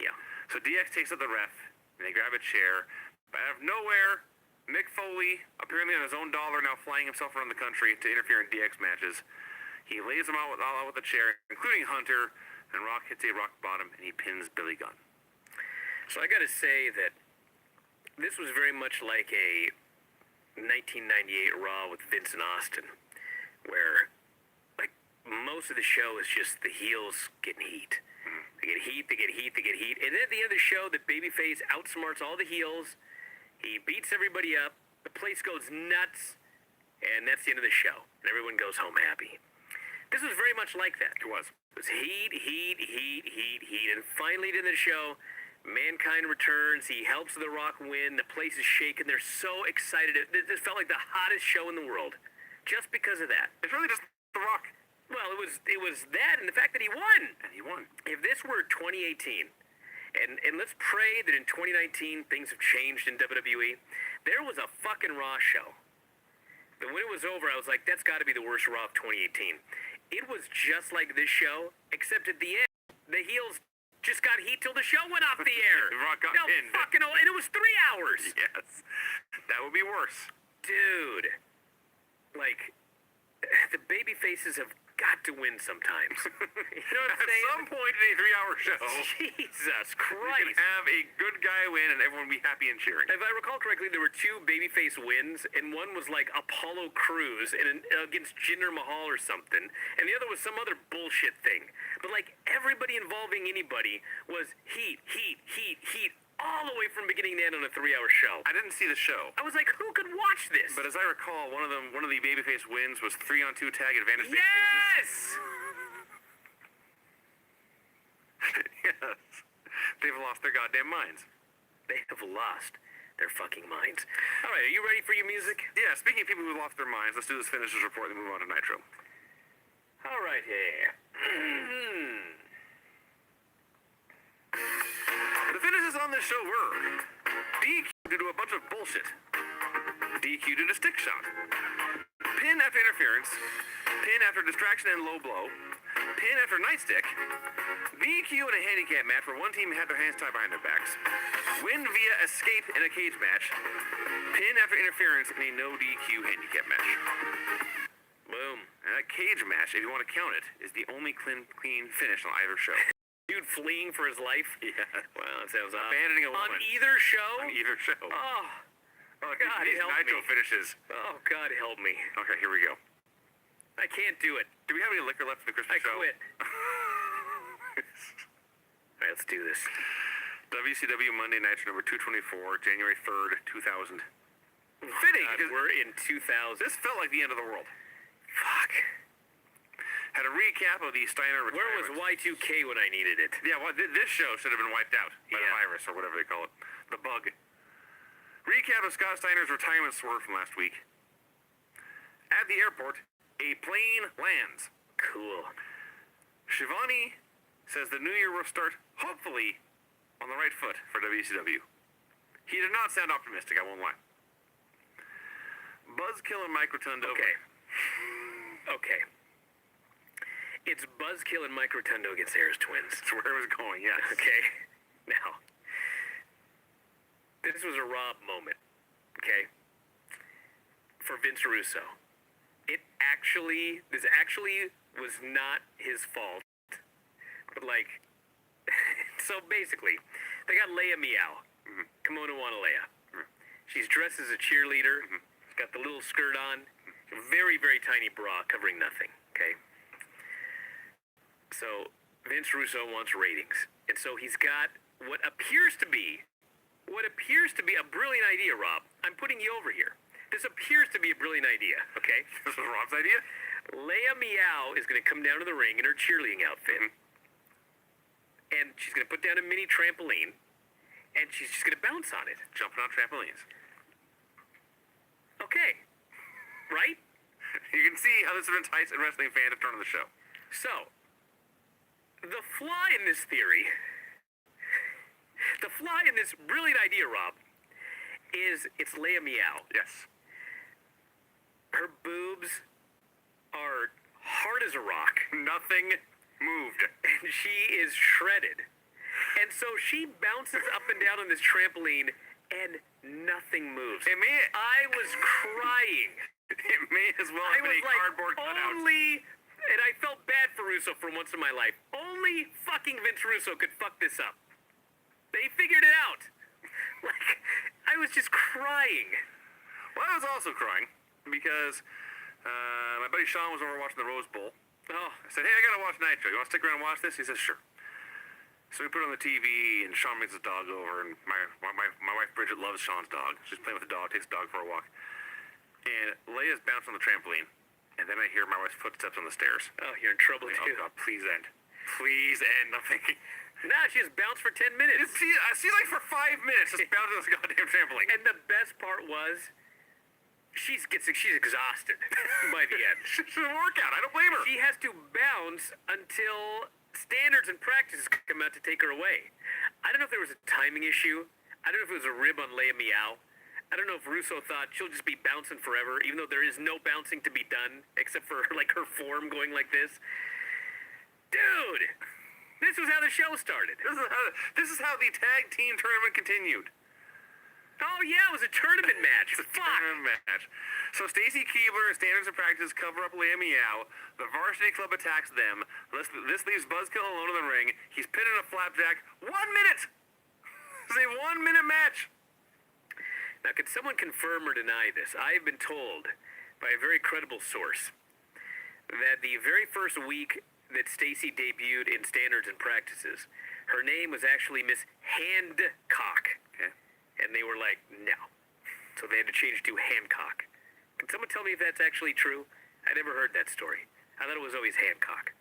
Yeah. So DX takes out the ref, and they grab a chair. But out of nowhere, Mick Foley, apparently on his own dollar, now flying himself around the country to interfere in DX matches. He lays them all out with a chair, including Hunter, and Rock hits a rock bottom, and he pins Billy Gunn. So I gotta say that this was very much like a 1998 Raw with Vince and Austin, where like most of the show is just the heels getting heat. They get heat, they get heat, they get heat. And then at the end of the show, the babyface outsmarts all the heels. He beats everybody up. The place goes nuts. And that's the end of the show. And everyone goes home happy. This was very much like that. It was. It was heat, heat, heat, heat, heat. And finally, at the end of the show, Mankind returns. He helps The Rock win. The place is shaking. They're so excited. This felt like the hottest show in the world. Just because of that. It's really just The Rock. Well, it was that and the fact that he won. And he won. If this were 2018, and let's pray that in 2019 things have changed in WWE, there was a fucking Raw show. But when it was over, I was like, that's got to be the worst Raw of 2018. It was just like this show, except at the end, the heels just got heat till the show went off the air. Rock got pinned. Fucking, and it was 3 hours. Yes. That would be worse. Dude. Like, the baby faces have got to win sometimes. You know what I'm saying? At some point in a 3-hour show, Jesus you Christ. can have a good guy win and everyone be happy and cheering. If I recall correctly, there were 2 babyface wins, and one was like Apollo Crews against Jinder Mahal or something, and the other was some other bullshit thing. But like everybody involving anybody was heat, heat, heat, heat, all the way from beginning to end on a 3-hour show. I didn't see the show. I was like, who could watch this? But as I recall, one of the babyface wins was 3-on-2 tag advantage. Yes! Yes. They've lost their goddamn minds. They have lost their fucking minds. All right, are you ready for your music? Yeah, speaking of people who lost their minds, let's do this finishers report and move on to Nitro. All right, here. The finishes on this show were DQ due to a bunch of bullshit, DQ due to stick shot, pin after interference, pin after distraction and low blow, pin after nightstick, DQ in a handicap match where one team had their hands tied behind their backs, win via escape in a cage match, pin after interference in a no DQ handicap match. Boom. And that cage match, if you want to count it, is the only clean finish on either show. Dude fleeing for his life? Yeah. Wow, that sounds awesome. Abandoning a woman. On either show? On either show. Oh, Oh, God, these help Nitro me. finishes. Oh, God, help me. Okay, here we go. I can't do it. Do we have any liquor left for the Christmas I show? quit. All right, let's do this. WCW Monday Nitro number 224, January 3rd, 2000. Fitting, God, because we're in 2000. this felt like the end of the world. Fuck. Had a recap of the Steiner Where was retirement. Y2K when I needed it? Yeah, well, this show should have been wiped out by the Yeah. virus or whatever they call it. The bug. Recap of Scott Steiner's retirement swerve from last week. At the airport, a plane lands. Cool. Shivani says the new year will start, hopefully, on the right foot for WCW. He did not sound optimistic, I won't lie. Buzzkill and Mike Rotundo. Okay. It's Buzzkill and Mike Rotundo against Harris Twins. That's where it was going, yes. Okay. Now, this was a Rob moment. Okay. For Vince Russo. This actually was not his fault. But like, so basically, they got Leia Meow. Kimono Wanalea. She's dressed as a cheerleader. Got the little skirt on. Very, very tiny bra covering nothing. Okay. So Vince Russo wants ratings. And so he's got what appears to be a brilliant idea, Rob. I'm putting you over here. This appears to be a brilliant idea, okay? This was Rob's idea? Leia Meow is going to come down to the ring in her cheerleading outfit. And she's going to put down a mini trampoline. And she's just going to bounce on it. Jumping on trampolines. Okay. Right? You can see how this would entice a wrestling fan to turn on the show. So, the flaw in this theory, the flaw in this brilliant idea, Rob, is it's Leia Meow. Yes. Her boobs are hard as a rock. Nothing moved. And she is shredded. And so she bounces up and down on this trampoline, and nothing moves. I was crying. It may as well have been a cardboard cutout. And I felt bad for Russo for once in my life. Only fucking Vince Russo could fuck this up. They figured it out. Like, I was just crying. Well, I was also crying because my buddy Sean was over watching the Rose Bowl. Oh. I said, hey, I gotta watch Nitro. You want to stick around and watch this? He says, sure. So we put it on the TV, and Sean brings his dog over, and my wife Bridget loves Sean's dog. She's playing with the dog, takes the dog for a walk. And Leia's bouncing on the trampoline, and then I hear my wife's footsteps on the stairs. Oh, you're in trouble, Oh, too. God, please end. Please end. I'm thinking, Nah, she just bounced for 10 minutes. I see like for 5 minutes just bouncing on this goddamn trampoline. And the best part was, she's exhausted by the end. It's a workout. I don't blame her. She has to bounce until standards and practices come out to take her away. I don't know if there was a timing issue. I don't know if it was a rib on Leia Meow. I don't know if Russo thought she'll just be bouncing forever, even though there is no bouncing to be done, except for like her form going like this. Dude, this was how the show started. This is how the tag team tournament continued. Oh yeah, it was a tournament match. Fuck. Tournament match. So Stacy Keibler and Standards and Practice cover up Leia Meow. The Varsity Club attacks them. This leaves Buzzkill alone in the ring. He's pinned in a flapjack. 1 minute. It's a 1 minute match. Now, could someone confirm or deny this? I have been told by a very credible source that the very first week that Stacy debuted in Standards and Practices, her name was actually Miss Handcock. Okay. And they were like, no. So they had to change to Hancock. Can someone tell me if that's actually true? I never heard that story. I thought it was always Hancock.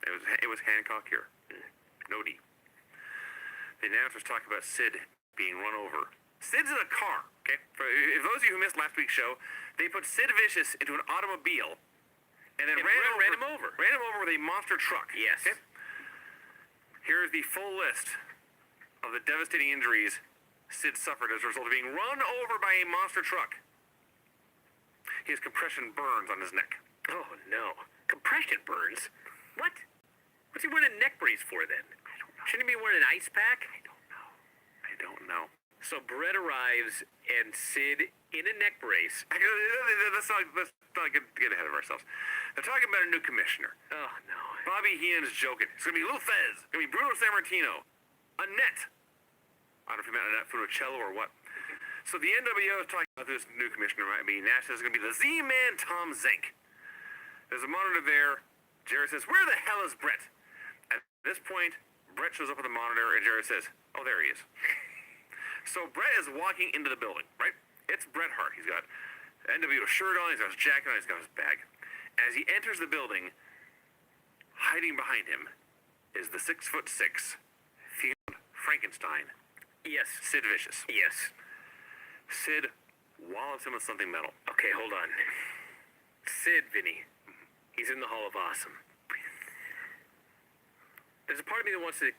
It was Hancock here. No D. The announcers talk about Sid being run over. Sid's in a car, okay? For those of you who missed last week's show, they put Sid Vicious into an automobile and then ran him over. Ran him over with a monster truck. Yes. Okay? Here's the full list of the devastating injuries Sid suffered as a result of being run over by a monster truck. He has compression burns on his neck. Oh, no. Compression burns? What? What's he wearing a neck brace for, then? I don't know. Shouldn't he be wearing an ice pack? I don't know. So Brett arrives, and Sid in a neck brace. Let's not get ahead of ourselves. They're talking about a new commissioner. Oh, no. Bobby Heenan's joking. It's going to be Lou Fez. It's going to be Bruno Sammartino. Annette. I don't know if you meant Annette Funicello or what. So the NWO is talking about this new commissioner might be. Nash says it's going to be the Z-Man Tom Zenk. There's a monitor there. Jared says, where the hell is Brett? At this point, Brett shows up at the monitor, and Jared says, oh, there he is. So Brett is walking into the building, right? It's Bret Hart. He's got NWO shirt on, he's got his jacket on, he's got his bag. As he enters the building, hiding behind him is the 6'6" fumed Frankenstein. Yes. Sid Vicious. Yes. Sid wallops him with something metal. Okay, hold on. Sid, Vinny. He's in the Hall of Awesome. There's a part of me that wants to...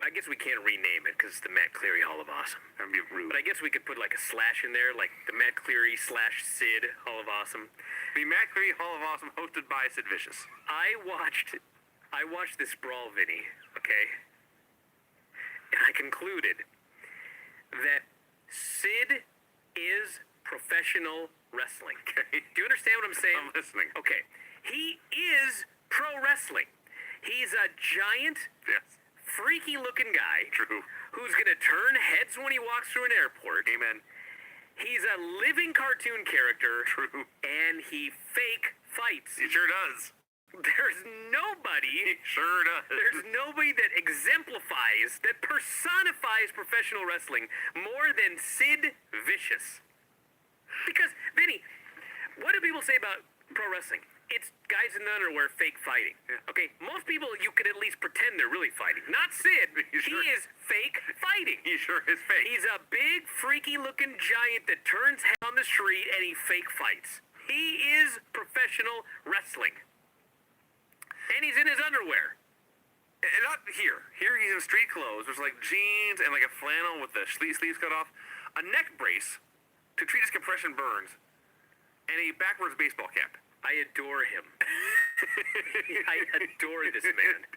I guess we can't rename it because it's the Matt Cleary Hall of Awesome. That'd be rude. But I guess we could put like a slash in there, like the Matt Cleary / Sid Hall of Awesome. The Matt Cleary Hall of Awesome hosted by Sid Vicious. I watched this brawl, Vinny, okay? And I concluded that Sid is professional wrestling. Okay. Do you understand what I'm saying? I'm listening. Okay. He is pro wrestling. He's a giant, Yes. freaky-looking guy. True. Who's going to turn heads when he walks through an airport. Amen. He's a living cartoon character. True. And he fake fights. He sure does. There's nobody... He sure does. There's nobody that exemplifies, that personifies professional wrestling more than Sid Vicious. Because, Vinny, what do people say about pro wrestling? It's guys in underwear fake fighting. Yeah. Okay, most people you could at least pretend they're really fighting. Not Sid. Sure. He is fake fighting. He sure is fake. He's a big, freaky-looking giant that turns head on the street and he fake fights. He is professional wrestling. And he's in his underwear. And not here. Here he's in street clothes. There's like jeans and like a flannel with the sleeves cut off, a neck brace to treat his compression burns, and a backwards baseball cap. I adore him. I adore this man.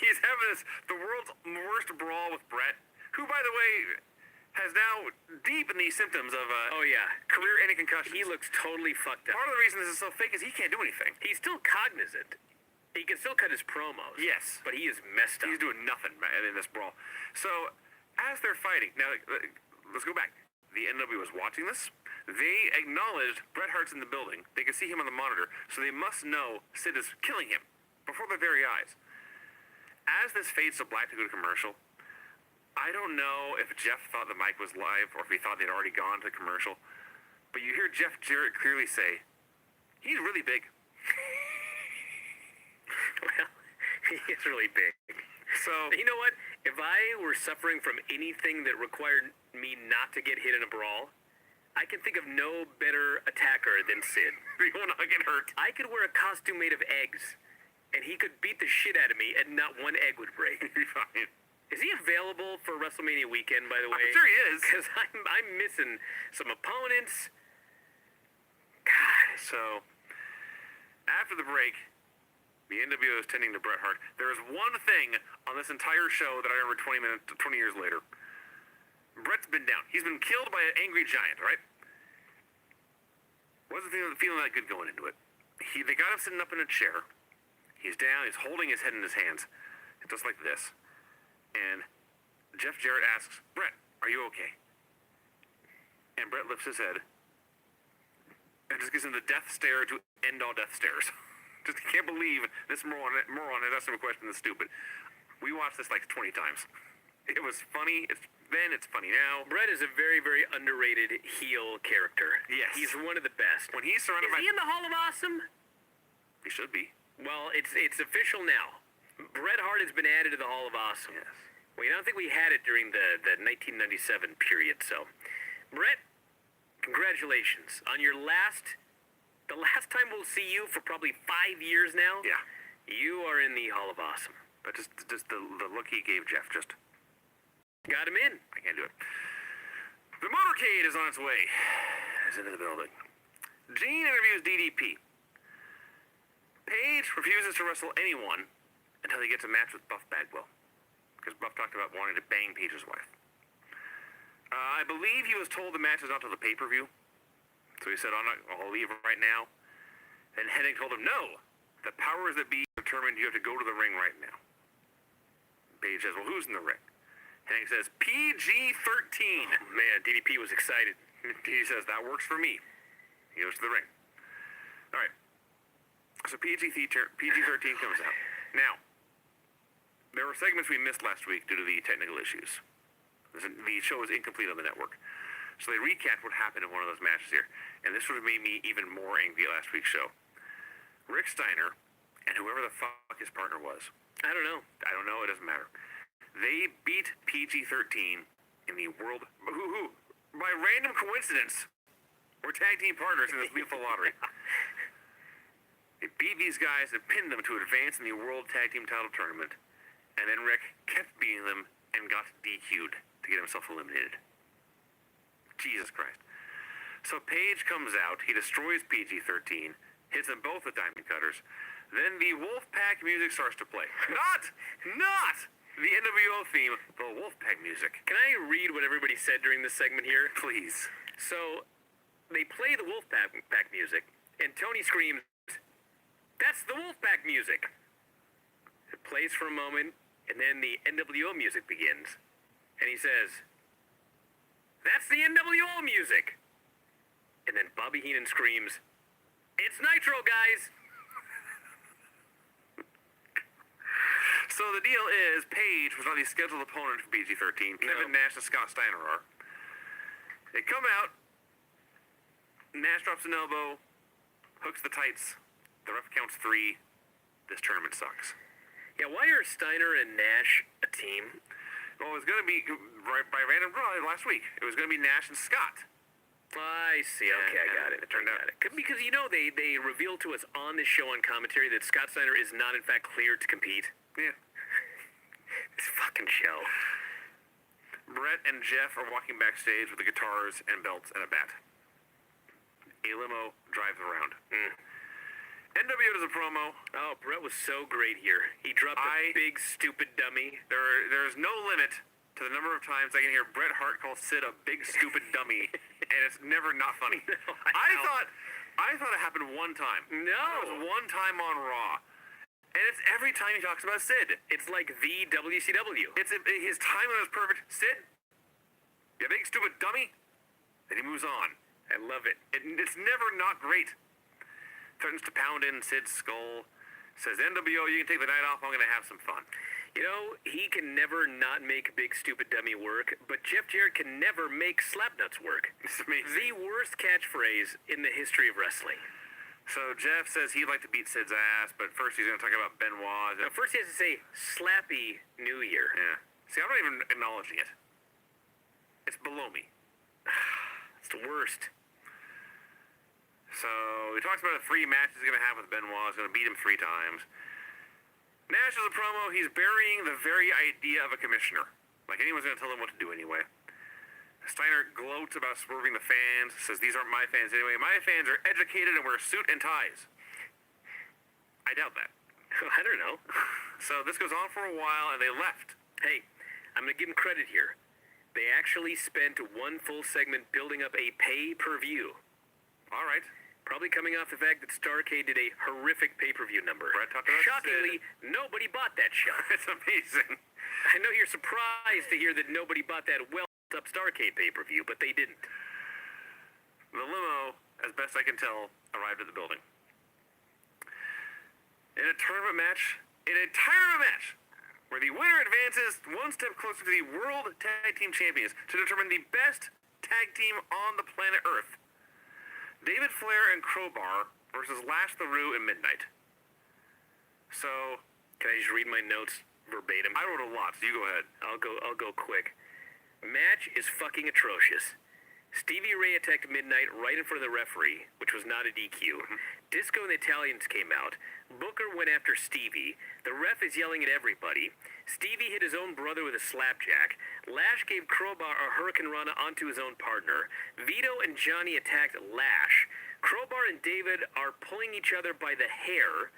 He's having the world's worst brawl with Brett, who, by the way, has now deep in these symptoms of Oh, yeah. career-ending concussions. He looks totally fucked up. Part of the reason this is so fake is he can't do anything. He's still cognizant. He can still cut his promos. Yes. But he is messed up. He's doing nothing in this brawl. So, as they're fighting, now, let's go back. The NW was watching this. They acknowledged Bret Hart's in the building. They could see him on the monitor, so they must know Sid is killing him before their very eyes. As this fades to black to go to commercial, I don't know if Jeff thought the mic was live or if he thought they'd already gone to commercial, but you hear Jeff Jarrett clearly say, "He's really big." Well, he is really big. So, You know what? If I were suffering from anything that required me not to get hit in a brawl, I can think of no better attacker than Sid. he will not get hurt. I could wear a costume made of eggs, and he could beat the shit out of me, and not one egg would break. He'll be fine. Is he available for WrestleMania weekend, by the way? I'm sure he is. Because I'm missing some opponents. God. So, after the break, the NWO is tending to Bret Hart. There is one thing on this entire show that I remember 20 years later. Bret's been down. He's been killed by an angry giant, right? Wasn't feeling that good going into it. They got him sitting up in a chair. He's down. He's holding his head in his hands, just like this. And Jeff Jarrett asks, "Bret, are you okay?" And Bret lifts his head and just gives him the death stare to end all death stares. Just can't believe this moron has asked him a question that's stupid. We watched this like 20 times. It was funny. It's funny now. Bret is a very, very underrated heel character. Yes. He's one of the best. When he's surrounded Is by... he in the Hall of Awesome? He should be. Well, it's official now. Bret Hart has been added to the Hall of Awesome. Yes. Well, I don't think we had it during the 1997 period, so. Bret, congratulations on your the last time we'll see you for probably 5 years now. Yeah. You are in the Hall of Awesome. But just the look he gave Jeff, just... Got him in. I can't do it. The motorcade is on its way. It's into the building. Gene interviews DDP. Paige refuses to wrestle anyone until he gets a match with Buff Bagwell. Because Buff talked about wanting to bang Paige's wife. I believe he was told the match is not till the pay-per-view. So he said, I'll leave right now. And Hennig told him, no. The powers that be determined you have to go to the ring right now. Paige says, well, who's in the ring? Hennig says, PG-13. Oh, man, DDP was excited. He says, that works for me. He goes to the ring. All right. So PG-13 comes out. Now, there were segments we missed last week due to the technical issues. The show was incomplete on the network. So they recapped what happened in one of those matches here. And this would have made me even more angry at last week's show. Rick Steiner and whoever the fuck his partner was. I don't know. It doesn't matter. They beat PG-13 in the world... Who? By random coincidence, we're tag team partners in this beautiful lottery. They beat these guys and pinned them to advance in the World Tag Team Title Tournament. And then Rick kept beating them and got DQ'd to get himself eliminated. Jesus Christ. So Paige comes out, he destroys PG-13, hits them both with diamond cutters. Then the Wolfpack music starts to play. Not the NWO theme, the Wolfpack music. Can I read what everybody said during this segment here? Please. So, they play the Wolfpack music, and Tony screams, "That's the Wolfpack music!" It plays for a moment, and then the NWO music begins. And he says, "That's the NWO music!" And then Bobby Heenan screams, "It's Nitro, guys!" So the deal is, Paige was not the scheduled opponent for PG-13. Kevin Nash and Scott Steiner are. They come out. Nash drops an elbow, hooks the tights. The ref counts 3. This tournament sucks. Yeah, why are Steiner and Nash a team? Well, it was going to be, by random draw last week, it was going to be Nash and Scott. I I see. Okay, I got it. It turned out. Because, they revealed to us on this show on commentary that Scott Steiner is not, in fact, cleared to compete. Yeah. This fucking show. Brett and Jeff are walking backstage with the guitars and belts and a bat. A limo drives around. NWO does a promo. Oh, Brett was so great here. He dropped a big, stupid dummy. There's no limit to the number of times I can hear Bret Hart call Sid a big, stupid dummy, and it's never not funny. No, I thought it happened one time. No. It was one time on Raw. And it's every time he talks about Sid. It's like the WCW. His timing was perfect. Sid, you big stupid dummy. Then he moves on. I love it. It's never not great. Threatens to pound in Sid's skull. Says, NWO, you can take the night off. I'm going to have some fun. He can never not make big stupid dummy work, but Jeff Jarrett can never make Slapnuts work. It's amazing. The worst catchphrase in the history of wrestling. So Jeff says he'd like to beat Sid's ass, but first he's going to talk about Benoit. Now, first he has to say, Slappy New Year. Yeah. See, I'm not even acknowledging it. It's below me. It's the worst. So he talks about the 3 matches he's going to have with Benoit. He's going to beat him 3 times. Nash does a promo. He's burying the very idea of a commissioner. Like anyone's going to tell him what to do anyway. Steiner gloats about swerving the fans. Says, these aren't my fans anyway. My fans are educated and wear suit and ties. I doubt that. I don't know. So this goes on for a while, and they left. Hey, I'm going to give them credit here. They actually spent 1 full segment building up a pay-per-view. All right. Probably coming off the fact that Starrcade did a horrific pay-per-view number. Brett talked about Shockingly, nobody bought that show. It's amazing. I know you're surprised to hear that nobody bought that well-up Starrcade pay-per-view, but they didn't. The limo, as best I can tell, arrived at the building. In a tournament match, where the winner advances 1 step closer to the World Tag Team Champions to determine the best tag team on the planet Earth. David Flair and Crowbar versus Lash LaRue and Midnight. So, can I just read my notes verbatim? I wrote a lot, so you go ahead. I'll go quick. Match is fucking atrocious. Stevie Ray attacked Midnight right in front of the referee, which was not a DQ. Disco and the Italians came out. Booker went after Stevie. The ref is yelling at everybody. Stevie hit his own brother with a slapjack. Lash gave Crowbar a Hurricane Rana onto his own partner. Vito and Johnny attacked Lash. Crowbar and David are pulling each other by the hair.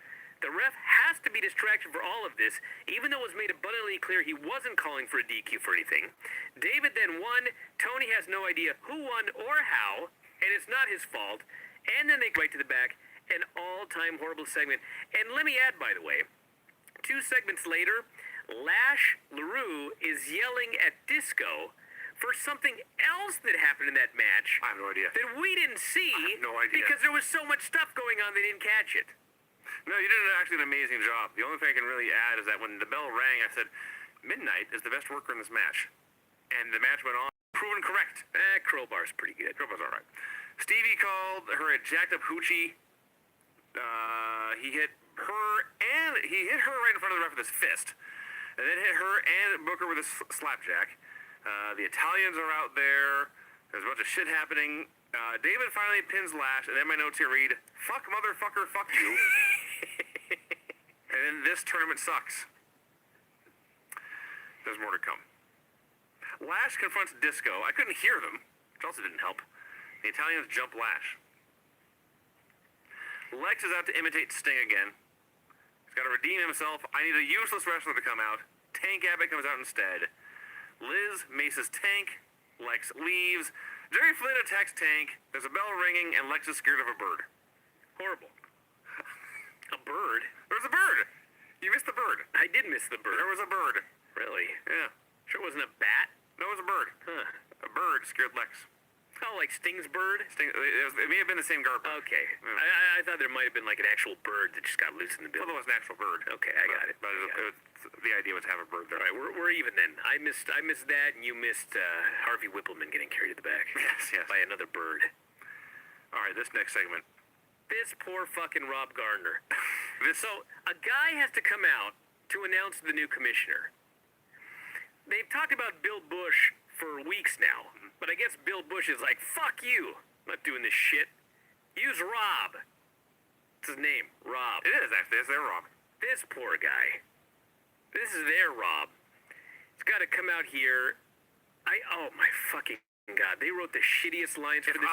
The ref has to be distracted for all of this, even though it was made abundantly clear he wasn't calling for a DQ for anything. David then won. Tony has no idea who won or how, and it's not his fault. And then they go right to the back, an all-time horrible segment. And let me add, by the way, 2 segments later, Lash LaRue is yelling at Disco for something else that happened in that match. I have no idea. That we didn't see. I have no idea. Because there was so much stuff going on they didn't catch it. No, you did actually an amazing job. The only thing I can really add is that when the bell rang, I said, Midnight is the best worker in this match. And the match went on. Proven correct. Crowbar's pretty good. Crowbar's all right. Stevie called her a jacked up hoochie. He hit her right in front of the ref with his fist. And then hit her and Booker with a slapjack. The Italians are out there. There's a bunch of shit happening. David finally pins Lash, and then my notes here read, fuck motherfucker, fuck you. And then this tournament sucks. There's more to come. Lash confronts Disco. I couldn't hear them, which also didn't help. The Italians jump Lash. Lex is out to imitate Sting again. He's got to redeem himself. I need a useless wrestler to come out. Tank Abbott comes out instead. Liz maces Tank. Lex leaves. Jerry Flynn attacks Tank. There's a bell ringing, and Lex is scared of a bird. Horrible. A bird? There's a bird. You missed the bird. I did miss the bird. There was a bird. Really? Yeah. Sure it wasn't a bat? No, it was a bird. Huh. A bird scared Lex. Oh, like Sting's bird? It may have been the same guard bird. Okay. Yeah. I thought there might have been like an actual bird that just got loose in the Well, building. it was an actual bird. Okay, I got it. But the idea was to have a bird there. All right, we're even then. I missed that, and you missed Harvey Whippleman getting carried to the back. Yes. By another bird. All right, this next segment. This poor fucking Rob Gardner. So, a guy has to come out to announce the new commissioner. They've talked about Bill Bush for weeks now, but I guess Bill Bush is like, fuck you. I'm not doing this shit. Use Rob. It's his name, Rob. It is, actually. It's their Rob. This poor guy. This is their Rob. He's got to come out here. Oh my fucking God. They wrote the shittiest lines for If this.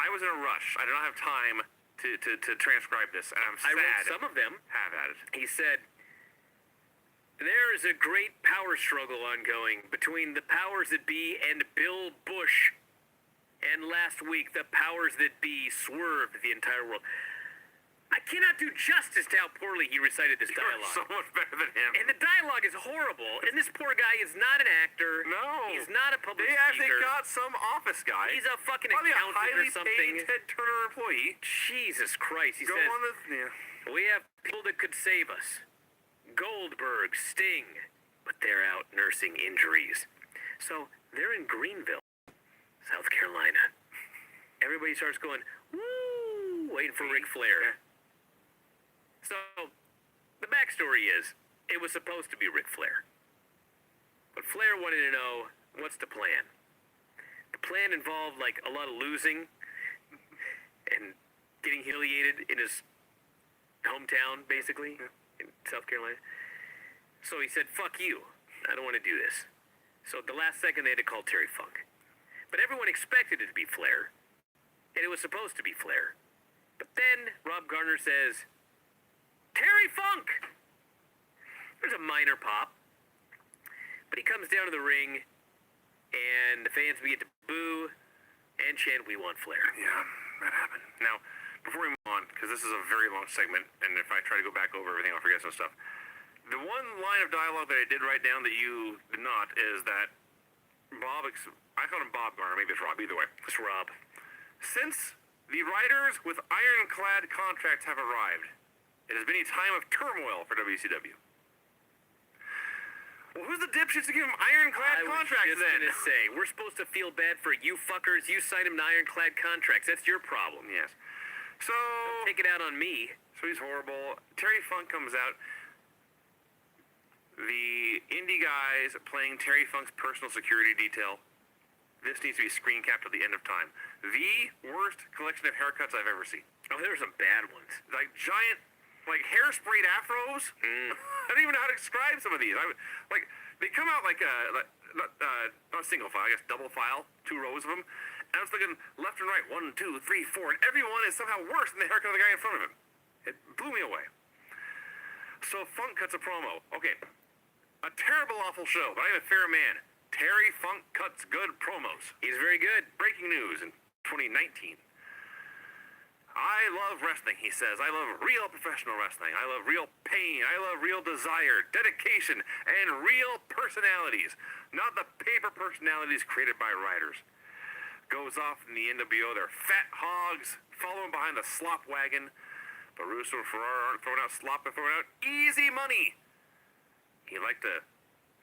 I was in a rush, I did not have time to transcribe this, and I'm sad. I wrote some of them. Have at it. He said, there is a great power struggle ongoing between the powers that be and Bill Bush. And last week, the powers that be swerved the entire world. I cannot do justice to how poorly he recited this You're dialogue. so much better than him. And the dialogue is horrible. And this poor guy is not an actor. No. He's not a public They actually speaker. got some office guy. He's a fucking Probably a accountant highly or something. paid Ted Turner employee. Jesus Christ. He Go says, on the... Yeah. we have people that could save us. Goldberg, Sting. But they're out nursing injuries. So they're in Greenville, South Carolina. Everybody starts going, woo, waiting for Ric Flair. So, the backstory is, it was supposed to be Ric Flair. But Flair wanted to know, what's the plan? The plan involved, like, a lot of losing and getting humiliated in his hometown, basically, in South Carolina. So he said, fuck you. I don't want to do this. So at the last second, they had to call Terry Funk. But everyone expected it to be Flair. And it was supposed to be Flair. But then Rob Garner says, Terry Funk! There's a minor pop. But he comes down to the ring, and the fans begin to boo and chant, we want Flair. Yeah, that happened. Now, before we move on, because this is a very long segment, and if I try to go back over everything, I'll forget some stuff. The one line of dialogue that I did write down that you did not is that I called him Bob Garner, maybe it's Rob, either way. It's Rob. Since the writers with ironclad contracts have arrived, it has been a time of turmoil for WCW. Well, who's the dipshits to give him ironclad contracts I was just then? gonna say, we're supposed to feel bad for you fuckers. You signed him to ironclad contracts. That's your problem. Yes. So... Take it out on me. So he's horrible. Terry Funk comes out. The indie guys playing Terry Funk's personal security detail. This needs to be screen capped at the end of time. The worst collection of haircuts I've ever seen. Oh, there were some bad ones. Like giant, like hairsprayed afros. I don't even know how to describe some of these. Like they come out like not single file, I guess double file, 2 rows of them. And I was looking left and right, 1, 2, 3, 4, and every one is somehow worse than the haircut of the guy in front of him. It blew me away. So Funk cuts a promo. Okay, a terrible, awful show, but I'm a fair man. Terry Funk cuts good promos. He's very good. Breaking news in 2019. I love wrestling, he says. I love real professional wrestling. I love real pain. I love real desire, dedication, and real personalities. Not the paper personalities created by writers. Goes off in the NWO. They're fat hogs following behind the slop wagon. But Russo and Ferrara aren't throwing out slop, they're throwing out easy money. He'd like to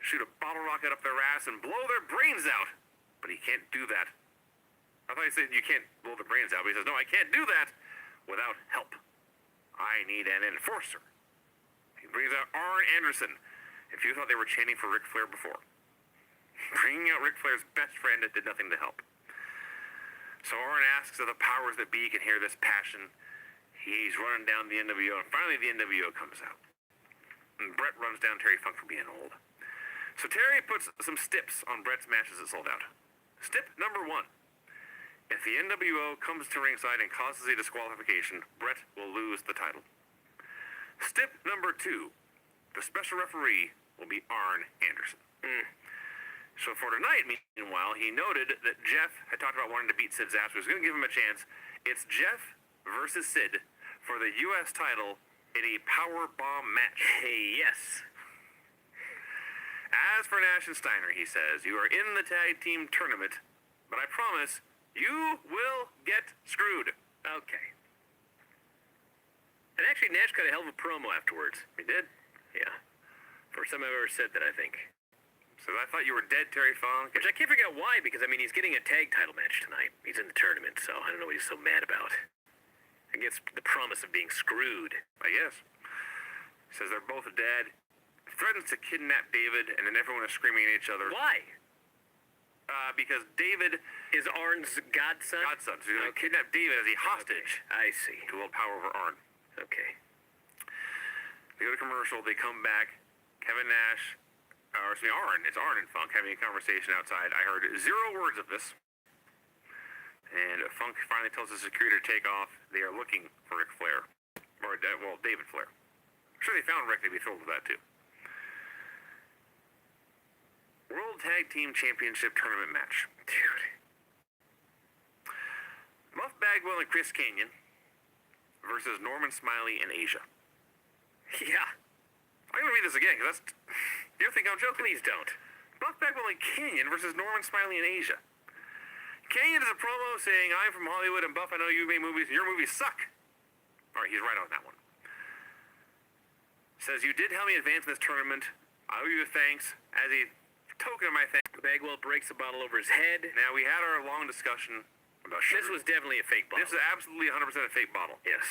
shoot a bottle rocket up their ass and blow their brains out. But he can't do that. I thought he said you can't blow the brains out, but he says, no, I can't do that without help. I need an enforcer. He brings out Arn Anderson. If you thought they were chanting for Ric Flair before. Bringing out Ric Flair's best friend that did nothing to help. So Arn asks if the powers that be can hear this passion. He's running down the NWO, and finally the NWO comes out. And Brett runs down Terry Funk for being old. So Terry puts some stips on Brett's matches that sold out. Stip number 1. If the NWO comes to ringside and causes a disqualification, Brett will lose the title. Stip number 2. The special referee will be Arn Anderson. So for tonight, meanwhile, he noted that Jeff had talked about wanting to beat Sid's ass. He was going to give him a chance. It's Jeff versus Sid for the U.S. title in a power bomb match. Hey, yes. As for Nash and Steiner, he says, you are in the tag team tournament, but I promise you will get screwed. Okay. And actually, Nash got a hell of a promo afterwards. He did? Yeah. First time I've ever said that, I think. So I thought you were dead, Terry Funk. Which I can't figure out why, because, I mean, he's getting a tag title match tonight. He's in the tournament, so I don't know what he's so mad about. I guess the promise of being screwed. I guess. He says they're both dead. Threatens to kidnap David, and then everyone is screaming at each other. Why? because David Is Arn's godson? godson. So he's going to kidnap David as a hostage I see. to wield power over Arn. Okay. They go to commercial. They come back. Kevin Nash, or excuse me, Arn. It's Arn and Funk having a conversation outside. I heard 0 words of this. And Funk finally tells the security to take off. They are looking for Ric Flair. Or, well, David Flair. I'm sure they found Ric. They'd be thrilled with that, too. World Tag Team Championship Tournament match. Dude. Buff Bagwell and Chris Kanyon versus Norman Smiley and Asia. Yeah. I'm going to read this again, because that's... You think I'm joking? Please don't. Buff Bagwell and Kanyon versus Norman Smiley and Asia. Kanyon is a promo saying, I'm from Hollywood, and Buff, I know you made movies, and your movies suck. All right, he's right on that one. Says, you did help me advance in this tournament. I owe you thanks. As a token of my thanks. Bagwell breaks a bottle over his head. Now, we had our long discussion about sugar. This was definitely a fake bottle. This is absolutely 100% a fake bottle. Yes.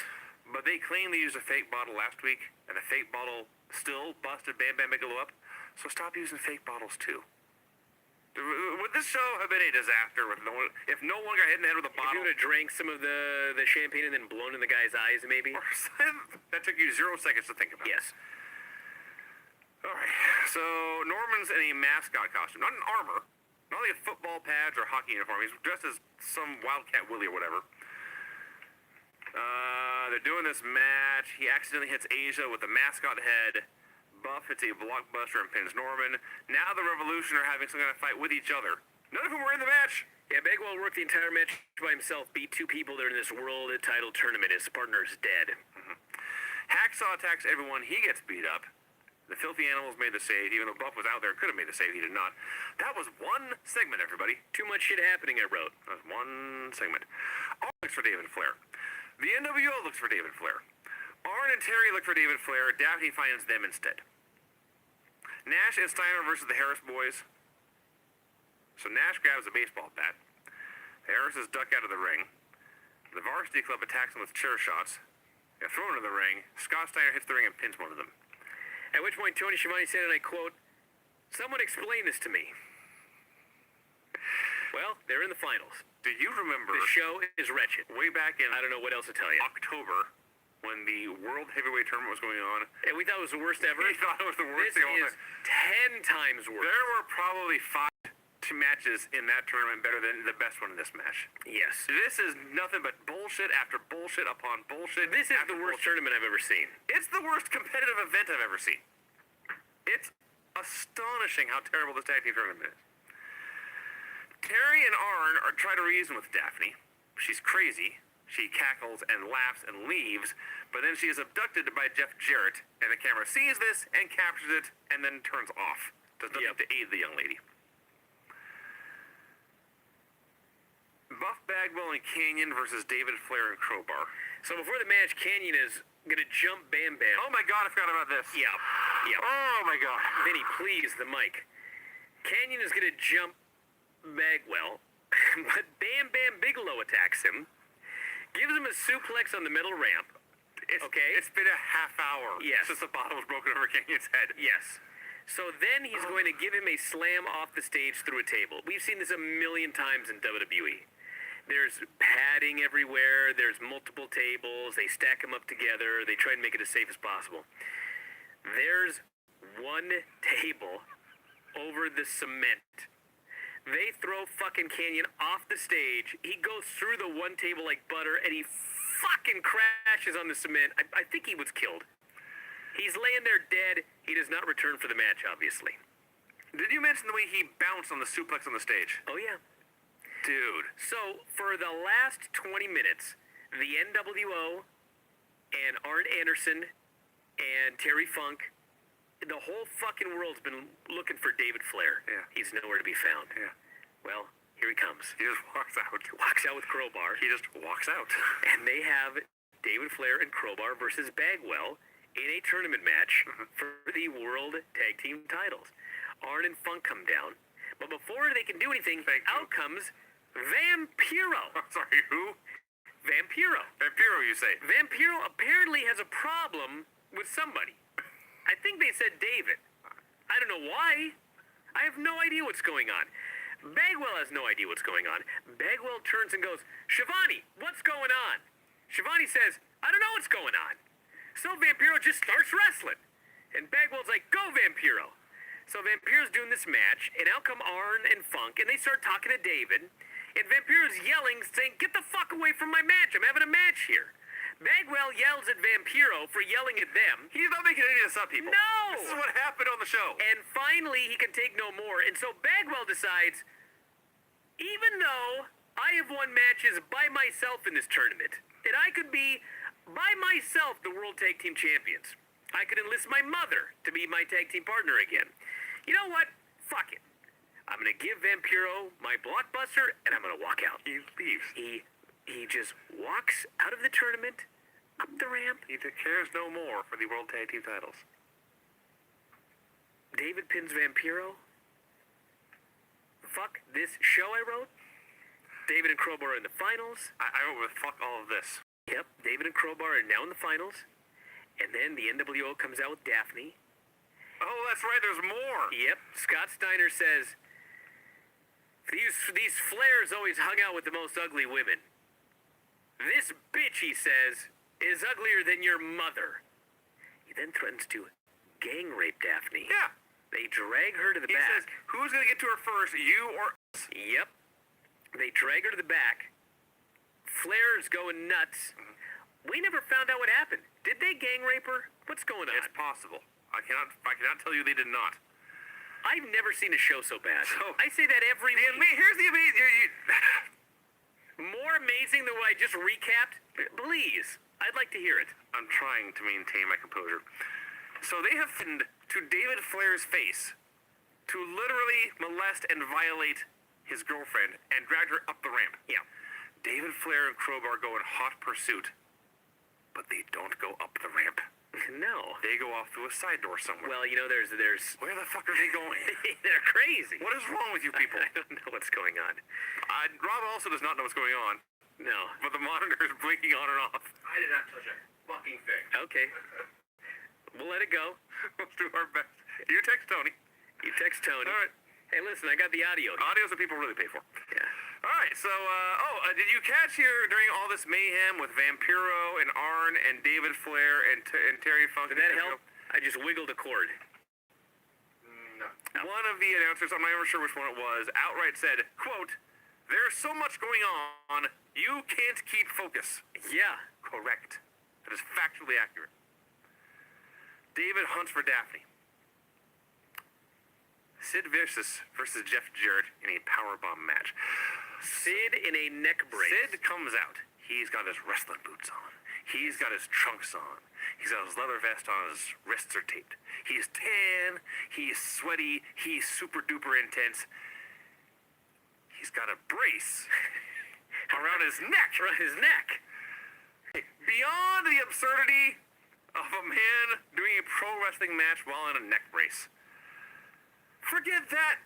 But they claim they used a fake bottle last week, and the fake bottle still busted Bam Bam Bigelow up. So stop using fake bottles, too. Would this show have been a disaster if no one got hit in the head with a If you bottle? would have drank some of the champagne and then blown in the guy's eyes, maybe? That took you 0 seconds to think about. Yes. All right. So Norman's in a mascot costume, not in armor, not like football pads or hockey uniform. He's dressed as some Wildcat Willie or whatever. They're doing this match. He accidentally hits Asia with the mascot head. Buff hits a blockbuster and pins Norman. Now the Revolution are having some kind of fight with each other. None of whom were in the match. Yeah, Bagwell worked the entire match by himself, beat 2 people during this world title tournament. His partner's dead. Hacksaw attacks everyone. He gets beat up. The Filthy Animals made the save. Even though Buff was out there, could have made the save. He did not. That was one segment, everybody. Too much shit happening, I wrote. That was one segment. All looks for David Flair. The NWO looks for David Flair. Arn and Terry look for David Flair. Daphne finds them instead. Nash and Steiner versus the Harris boys. So Nash grabs a baseball bat. The Harrises duck out of the ring. The Varsity Club attacks them with chair shots. They're thrown into the ring. Scott Steiner hits the ring and pins one of them. At which point Tony Schiavone said, and I quote, "Someone explain this to me." Well, they're in the finals. Do you remember The show is wretched. way back in I don't know what else to tell you. October when the World Heavyweight Tournament was going on? And we thought it was the worst ever. We thought it was the worst This thing all is time. 10 times worse. There were probably 5 matches in that tournament better than the best one in this match. Yes. This is nothing but bullshit after bullshit upon bullshit. This is after the worst bullshit. tournament I've ever seen. It's the worst competitive event I've ever seen. It's astonishing how terrible this tag team tournament is. Terry and Arn are trying to reason with Daphne. She's crazy. She cackles and laughs and leaves, but then she is abducted by Jeff Jarrett, and the camera sees this and captures it and then turns off. Does nothing to aid the young lady. Buff Bagwell and Kanyon versus David Flair and Crowbar. So before the match, Kanyon is going to jump Bam Bam. Oh my god, I forgot about this. Yeah. Yeah. Oh my god. Vinny, please, the mic. Kanyon is going to jump Bagwell, but Bam Bam Bigelow attacks him, gives him a suplex on the metal ramp. Okay. It's been a half hour Yes. since the bottle was broken over Kanyon's head. Yes. So then he's going to give him a slam off the stage through a table. We've seen this a million times in WWE. There's padding everywhere. There's multiple tables. They stack them up together. They try and make it as safe as possible. There's one table over the cement. They throw fucking Kanyon off the stage. He goes through the one table like butter, and he fucking crashes on the cement. I think he was killed. He's laying there dead. He does not return for the match, obviously. Did you mention the way he bounced on the suplex on the stage? Oh, yeah. Dude. So, for the last 20 minutes, the NWO and Arn Anderson and Terry Funk, the whole fucking world's been looking for David Flair. Yeah. He's nowhere to be found. Yeah. Well, here he comes. He just walks out. Walks out with Crowbar. He just walks out. And they have David Flair and Crowbar versus Bagwell in a tournament match for the World Tag Team titles. Arn and Funk come down. But before they can do anything, out comes Vampiro. Sorry, who? Vampiro. Vampiro, you say? Vampiro apparently has a problem with somebody. I think they said David. I don't know why. I have no idea what's going on. Bagwell has no idea what's going on. Bagwell turns and goes, Shivani, what's going on? Shivani says, I don't know what's going on. So Vampiro just starts wrestling. And Bagwell's like, go Vampiro. So Vampiro's doing this match, and out come Arn and Funk, and they start talking to David. And Vampiro's yelling, saying, get the fuck away from my match. I'm having a match here. Bagwell yells at Vampiro for yelling at them. He's not making any of this up, people. No! This is what happened on the show. And finally, he can take no more. And so Bagwell decides, even though I have won matches by myself in this tournament, and I could be, by myself, the World Tag Team Champions. I could enlist my mother to be my tag team partner again. You know what? Fuck it. I'm going to give Vampiro my blockbuster, and I'm going to walk out. He leaves. He just walks out of the tournament, up the ramp. He cares no more for the World Tag Team titles. David pins Vampiro. Fuck this show I wrote. David and Crowbar are in the finals. I went with fuck all of this. Yep, David and Crowbar are now in the finals. And then the NWO comes out with Daphne. Oh, that's right, there's more. Yep, Scott Steiner says, these flares always hung out with the most ugly women. This bitch, he says, is uglier than your mother. He then threatens to gang rape Daphne. Yeah. They drag her to the He back. says, who's going to get to her first, you or us? Yep. They drag her to the back. Flair's going nuts. We never found out what happened. Did they gang rape her? What's going on? It's possible. I cannot tell you they did not. I've never seen a show so bad. So- I say that every week. Here's the amazing... More amazing than what I just recapped? Please. I'd like to hear it. I'm trying to maintain my composure. So they have pinned to David Flair's face to literally molest and violate his girlfriend and dragged her up the ramp. Yeah. David Flair and Crowbar go in hot pursuit, but they don't go up the ramp. No. They go off through a side door somewhere. Well, you know, there's... Where the fuck are they going? They're crazy. What is wrong with you people? I don't know what's going on. Rob also does not know what's going on, No. but the monitor is blinking on and off. I did not touch a fucking thing. Okay. We'll let it go. Let's do our best. You text Tony. You text Tony. All right. Hey, listen, I got the audio. Audio's what people really pay for. Yeah. All right, so, did you catch here during all this mayhem with Vampiro and Arn and David Flair and Terry Funk? Did that help? I just wiggled a cord. No. One of the announcers, I'm not even sure which one it was, outright said, quote, "There's so much going on, you can't keep focus." Yeah. Correct. That is factually accurate. David hunts for Daphne. Sid Vicious versus Jeff Jarrett in a powerbomb match. Sid in a neck brace. Sid comes out. He's got his wrestling boots on. He's got his trunks on. He's got his leather vest on. His wrists are taped. He's tan. He's sweaty. He's super duper intense. He's got a brace around his neck. Around his neck. Beyond the absurdity of a man doing a pro wrestling match while in a neck brace. Forget that.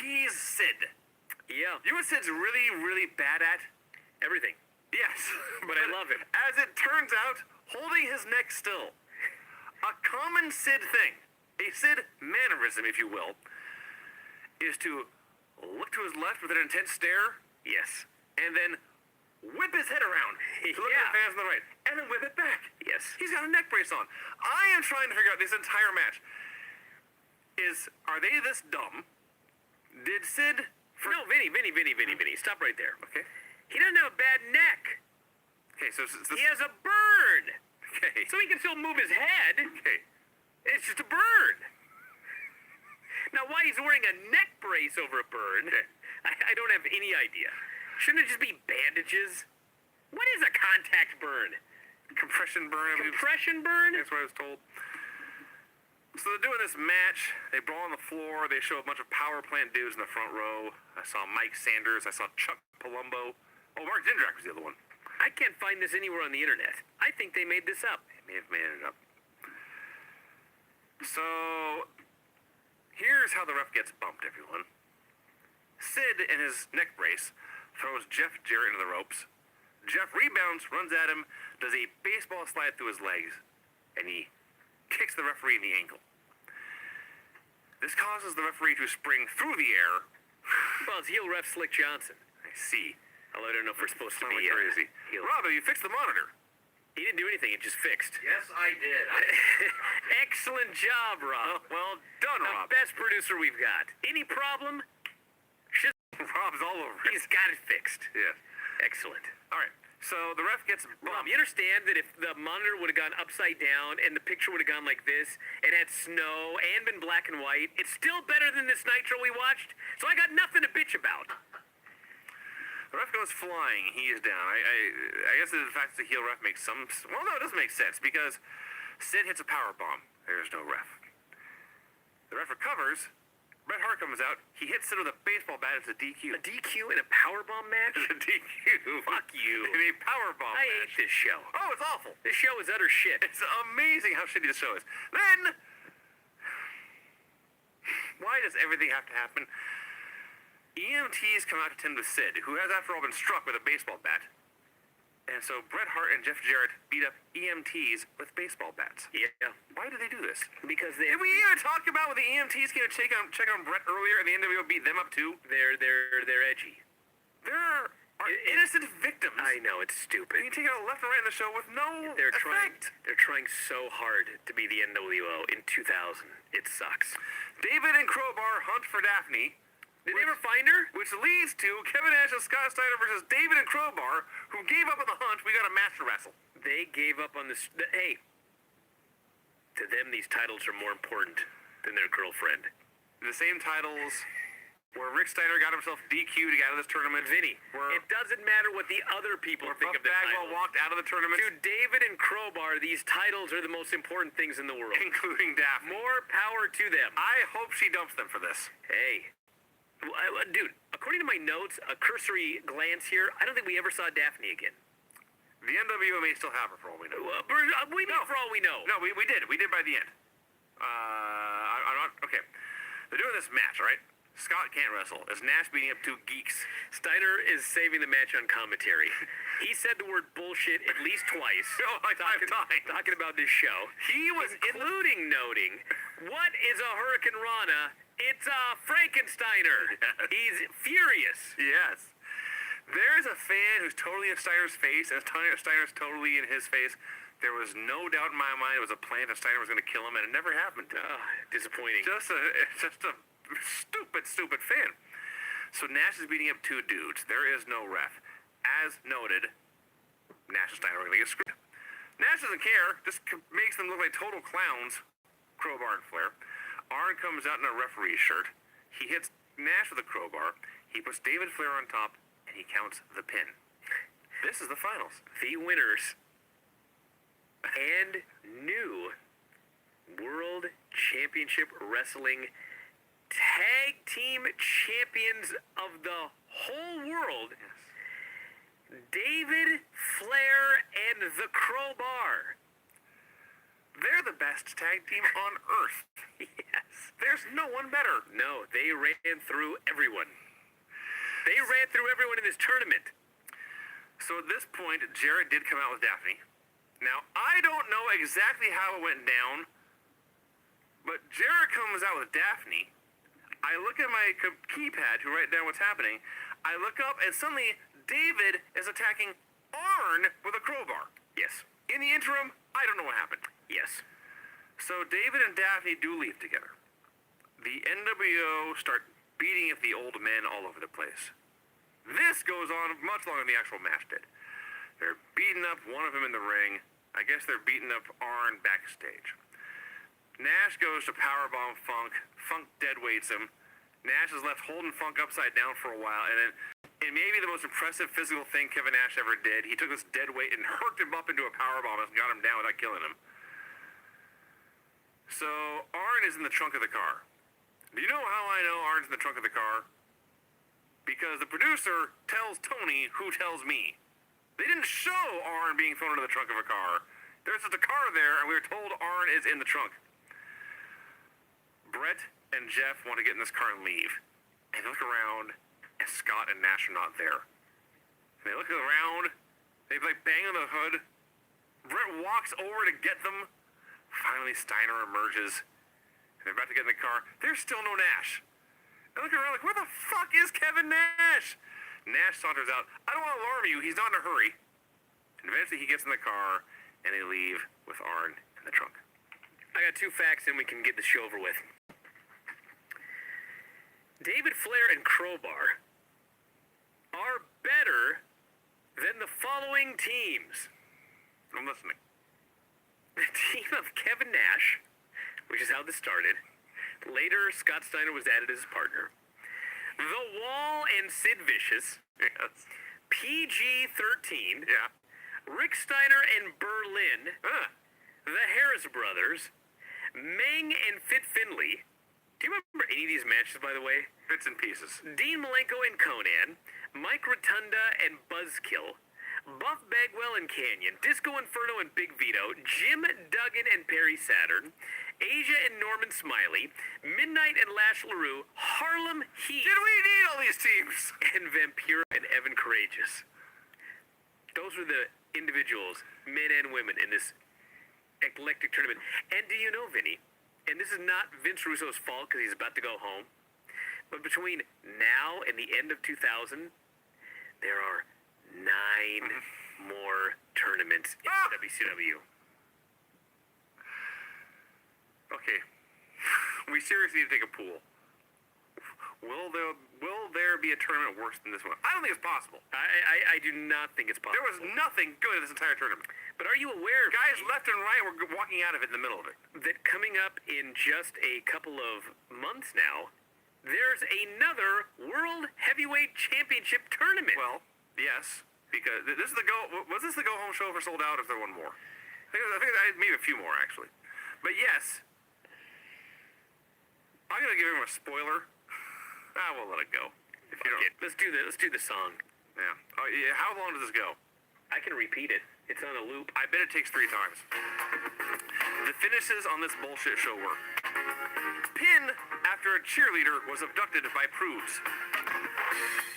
He's Sid. Yeah. You know what Sid's really, really bad at? Everything. Yes. But I love him. As it turns out, holding his neck still. A common Sid thing, a Sid mannerism, if you will, is to look to his left with an intense stare. Yes. And then whip his head around to look at Yeah. his hands on the right. And then whip it back. Yes. He's got a neck brace on. I am trying to figure out this entire match. Are they this dumb? Did Sid... No, Vinny. Stop right there. Okay. He doesn't have a bad neck. Okay, so this... He has a burn. Okay. So he can still move his head. Okay. It's just a burn. Now, why he's wearing a neck brace over a burn, I don't have any idea. Shouldn't it just be bandages? What is a contact burn? Compression burn. Compression burn? That's what I was told. So they're doing this match. They brawl on the floor. They show a bunch of power plant dudes in the front row. I saw Mike Sanders. I saw Chuck Palumbo. Oh, Mark Jindrak was the other one. I can't find this anywhere on the internet. I think they made this up. They may have made it up. So here's how the ref gets bumped, everyone. Sid, in his neck brace, throws Jeff Jarrett into the ropes. Jeff rebounds, runs at him, does a baseball slide through his legs, and he kicks the referee in the ankle. This causes the referee to spring through the air calls heel ref Slick Johnson. I see. I'll let her know if we're supposed to Sound be like crazy. heel. Rob, have you fixed the monitor? He didn't do anything. It just fixed. Yes, I did. Excellent job, Rob. Well done, The Rob. best producer we've got. Any problem? Rob's all over it. He's got it fixed. Yeah. Excellent. All right. So the ref gets Rob, you understand that if the monitor would have gone upside down and the picture would have gone like this and had snow and been black and white, it's still better than this Nitro we watched, so I got nothing to bitch about. The ref goes flying. He is down. I guess the fact that the heel ref makes some... Well, no, it doesn't make sense because Sid hits a power bomb. There's no ref. The ref recovers. Bret Hart comes out. He hits Sid with a baseball bat. It's a DQ. A DQ in a powerbomb match? It's a DQ. Fuck you. In a power bomb I match. hate this show. Oh, it's awful. This show is utter shit. It's amazing how shitty the show is. Then, why does everything have to happen? EMTs come out to tend to Sid, who has, after all, been struck with a baseball bat. And so Bret Hart and Jeff Jarrett beat up EMTs with baseball bats. Yeah. Why do they do this? Because they... Did we even talk about when the EMTs came to check on Bret earlier and the NWO beat them up too? They're edgy. There are innocent victims. I know, it's stupid. And you take it out left and right in the show with no They're trying so hard to be the NWO in 2000. It sucks. David and Crowbar hunt for Daphne. Did they ever find her? Which leads to Kevin Nash and Scott Steiner versus David and Crowbar, who gave up on the hunt. We got a master wrestle. They gave up on this. Hey, to them, these titles are more important than their girlfriend. The same titles where Rick Steiner got himself DQ'd to get out of this tournament. Vinny, it doesn't matter what the other people think Buff of the Bagwell titles. walked out of the tournament. To David and Crowbar, these titles are the most important things in the world. Including Daphne. More power to them. I hope she dumps them for this. Hey. Dude, according to my notes, a cursory glance here, I don't think we ever saw Daphne again. The NWO may still have her for all we know. We know for all we know. No, we did. We did by the end. I'm not... Okay. They're doing this match, all right? Scott can't wrestle. Is Nash beating up two geeks? Steiner is saving the match on commentary. He said the word bullshit at least twice. Oh, like 5 times. Talking about this show. He was... Including noting, what is a Hurricane Rana? It's a Frankensteiner. Yes. He's furious. Yes. There's a fan who's totally in Steiner's face, and Steiner's totally in his face. There was no doubt in my mind it was a plan that Steiner was going to kill him, and it never happened. Disappointing. Just a stupid fan. So Nash is beating up two dudes. There is no ref. As noted, Nash and Steiner are going to get screwed. Nash doesn't care. Just makes them look like total clowns. Crowbar and Flair. Arn comes out in a referee's shirt. He hits Nash with a crowbar. He puts David Flair on top, and he counts the pin. This is the finals. The winners and new World Championship Wrestling Tag Team Champions of the whole world, David Flair and the Crowbar. They're the best tag team on earth. Yes. There's no one better. No, they ran through everyone. They ran through everyone in this tournament. So at this point, Jarrett did come out with Daphne. Now, I don't know exactly how it went down, but Jarrett comes out with Daphne. I look at my keypad to write down what's happening. I look up, and suddenly David is attacking Arn with a crowbar. Yes. In the interim, I don't know what happened. Yes. So David and Daphne do leave together. The NWO start beating up the old men all over the place. This goes on much longer than the actual match did. They're beating up one of them in the ring. I guess they're beating up Arn backstage. Nash goes to powerbomb Funk. Funk deadweights him. Nash is left holding Funk upside down for a while, and then it may be the most impressive physical thing Kevin Nash ever did. He took this dead weight and hurked him up into a powerbomb and got him down without killing him. So Arn is in the trunk of the car. Do you know how I know Arn's in the trunk of the car? Because the producer tells Tony who tells me. They didn't show Arn being thrown into the trunk of a car. There's just a car there, and we were told Arn is in the trunk. Brett and Jeff want to get in this car and leave. And they look around, and Scott and Nash are not there. And they look around, they bang on the hood. Brett walks over to get them. Finally, Steiner emerges. And they're about to get in the car. There's still no Nash. I look around like, where the fuck is Kevin Nash? Nash saunters out. I don't want to alarm you. He's not in a hurry. And eventually he gets in the car, and they leave with Arn in the trunk. I got 2 facts, and we can get the show over with. David Flair and Crowbar are better than the following teams. I'm listening. The team of Kevin Nash, which is how this started. Later, Scott Steiner was added as his partner. The Wall and Sid Vicious. Yes. PG-13. Yeah. Rick Steiner and Berlin. The Harris Brothers. Meng and Fit Finley. Do you remember any of these matches, by the way? Bits and pieces. Dean Malenko and Conan. Mike Rotunda and Buzzkill. Buff Bagwell and Canyon, Disco Inferno and Big Vito, Jim Duggan and Perry Saturn, Asia and Norman Smiley, Midnight and Lash LaRue, Harlem Heat. Did we need all these teams? And Vampira and Evan Courageous. Those were the individuals, men and women, in this eclectic tournament. And do you know, Vinny, and this is not Vince Russo's fault because he's about to go home, but between now and the end of 2000, there are 9 more tournaments in WCW. Okay. We seriously need to take a pool. Will there be a tournament worse than this one? I don't think it's possible. I do not think it's possible. There was nothing good in this entire tournament. But are you aware, Guys left and right were walking out of it in the middle of it. that coming up in just a couple of months now, there's another World Heavyweight Championship tournament? Well, yes, because this is was this the go home show for Sold Out? Or is there one more? I think maybe a few more actually. But yes, I'm gonna give him a spoiler. We'll let it go. If you don't, Let's do the song. yeah. Oh, yeah. How long does this go? I can repeat it. It's on a loop. I bet it takes 3 times. The finishes on this bullshit show were: pin after a cheerleader was abducted by Proves.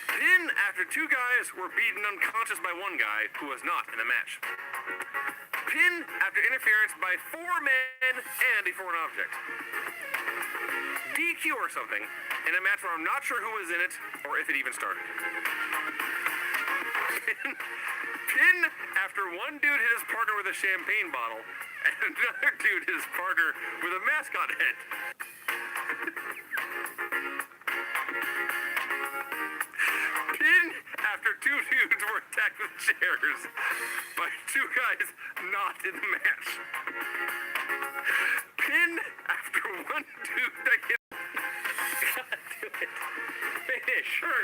Pin after 2 guys were beaten unconscious by 1 guy who was not in the match. Pin after interference by 4 men and a foreign object. DQ or something in a match where I'm not sure who was in it or if it even started. Pin after 1 dude hit his partner with a champagne bottle and another dude hit his partner with a mascot head. Pin after 2 dudes were attacked with chairs by 2 guys not in the match. Pin after 1 dude that hit. God, do it. Finish. Sure.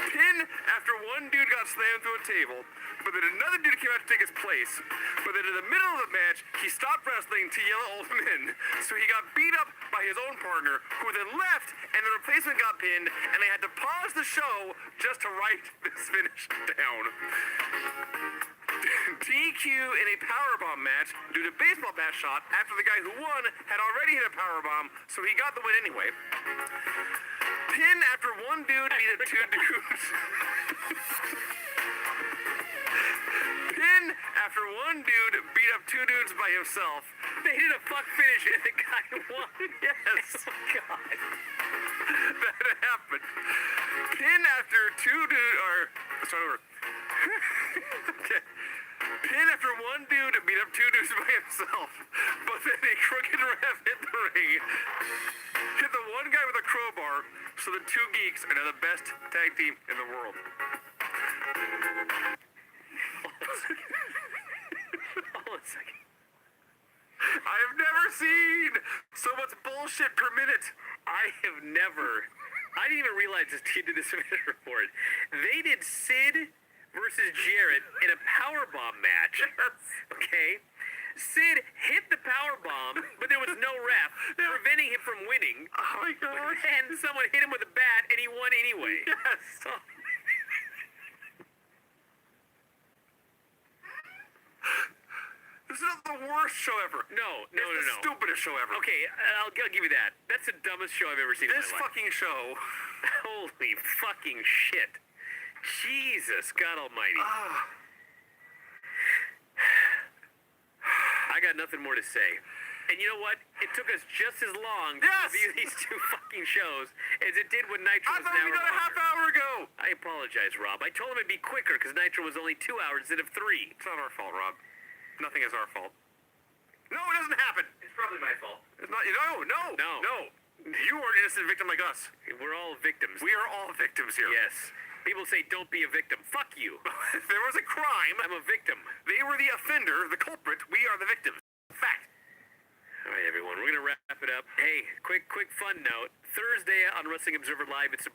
Pin after 1 dude got slammed through a table, but then another dude came out to take his place. But then in the middle of the match, he stopped wrestling to yell at old men. So he got beat up by his own partner, who then left, and the replacement got pinned, and they had to pause the show just to write this finish down. DQ in a powerbomb match due to baseball bat shot after the guy who won had already hit a powerbomb, so he got the win anyway. Pin after 1 dude beat up 2 dudes. Pin after 1 dude beat up 2 dudes by himself. They did a fuck finish and the guy won. Yes. Oh, God. That happened. Pin after 2 dudes, or start over. Okay. Pin after 1 dude beat up 2 dudes by himself, but then a crooked ref hit the ring, hit the 1 guy with a crowbar, so the 2 geeks are now the best tag team in the world. Hold on a second. I have never seen so much bullshit per minute. I didn't even realize this kid did this finish report. They did Sid versus Jarrett in a powerbomb match. Okay? Sid hit the powerbomb, but there was no ref preventing him from winning. Oh my gosh. And someone hit him with a bat, and he won anyway. Yes. This is not the worst show ever. No. It's the stupidest show ever. Okay, I'll give you that. That's the dumbest show I've ever seen This in my life. fucking show. Holy fucking shit. Jesus, God almighty. I got nothing more to say. And you know what? It took us just as long Yes! to review these 2 fucking shows as it did when Nitro I was thought an we hour done a half longer. hour ago. I apologize, Rob. I told him it'd be quicker because Nitro was only 2 hours instead of 3. It's not our fault, Rob. Nothing is our fault. No, it doesn't happen. It's probably my fault. It's not. No. You are an innocent victim like us. We're all victims. We are all victims here. Yes. People say, don't be a victim. Fuck you. If there was a crime, I'm a victim. they were the offender, the culprit. We are the victims. Fact. All right, everyone. We're going to wrap it up. Hey, quick fun note. Thursday on Wrestling Observer Live, it's a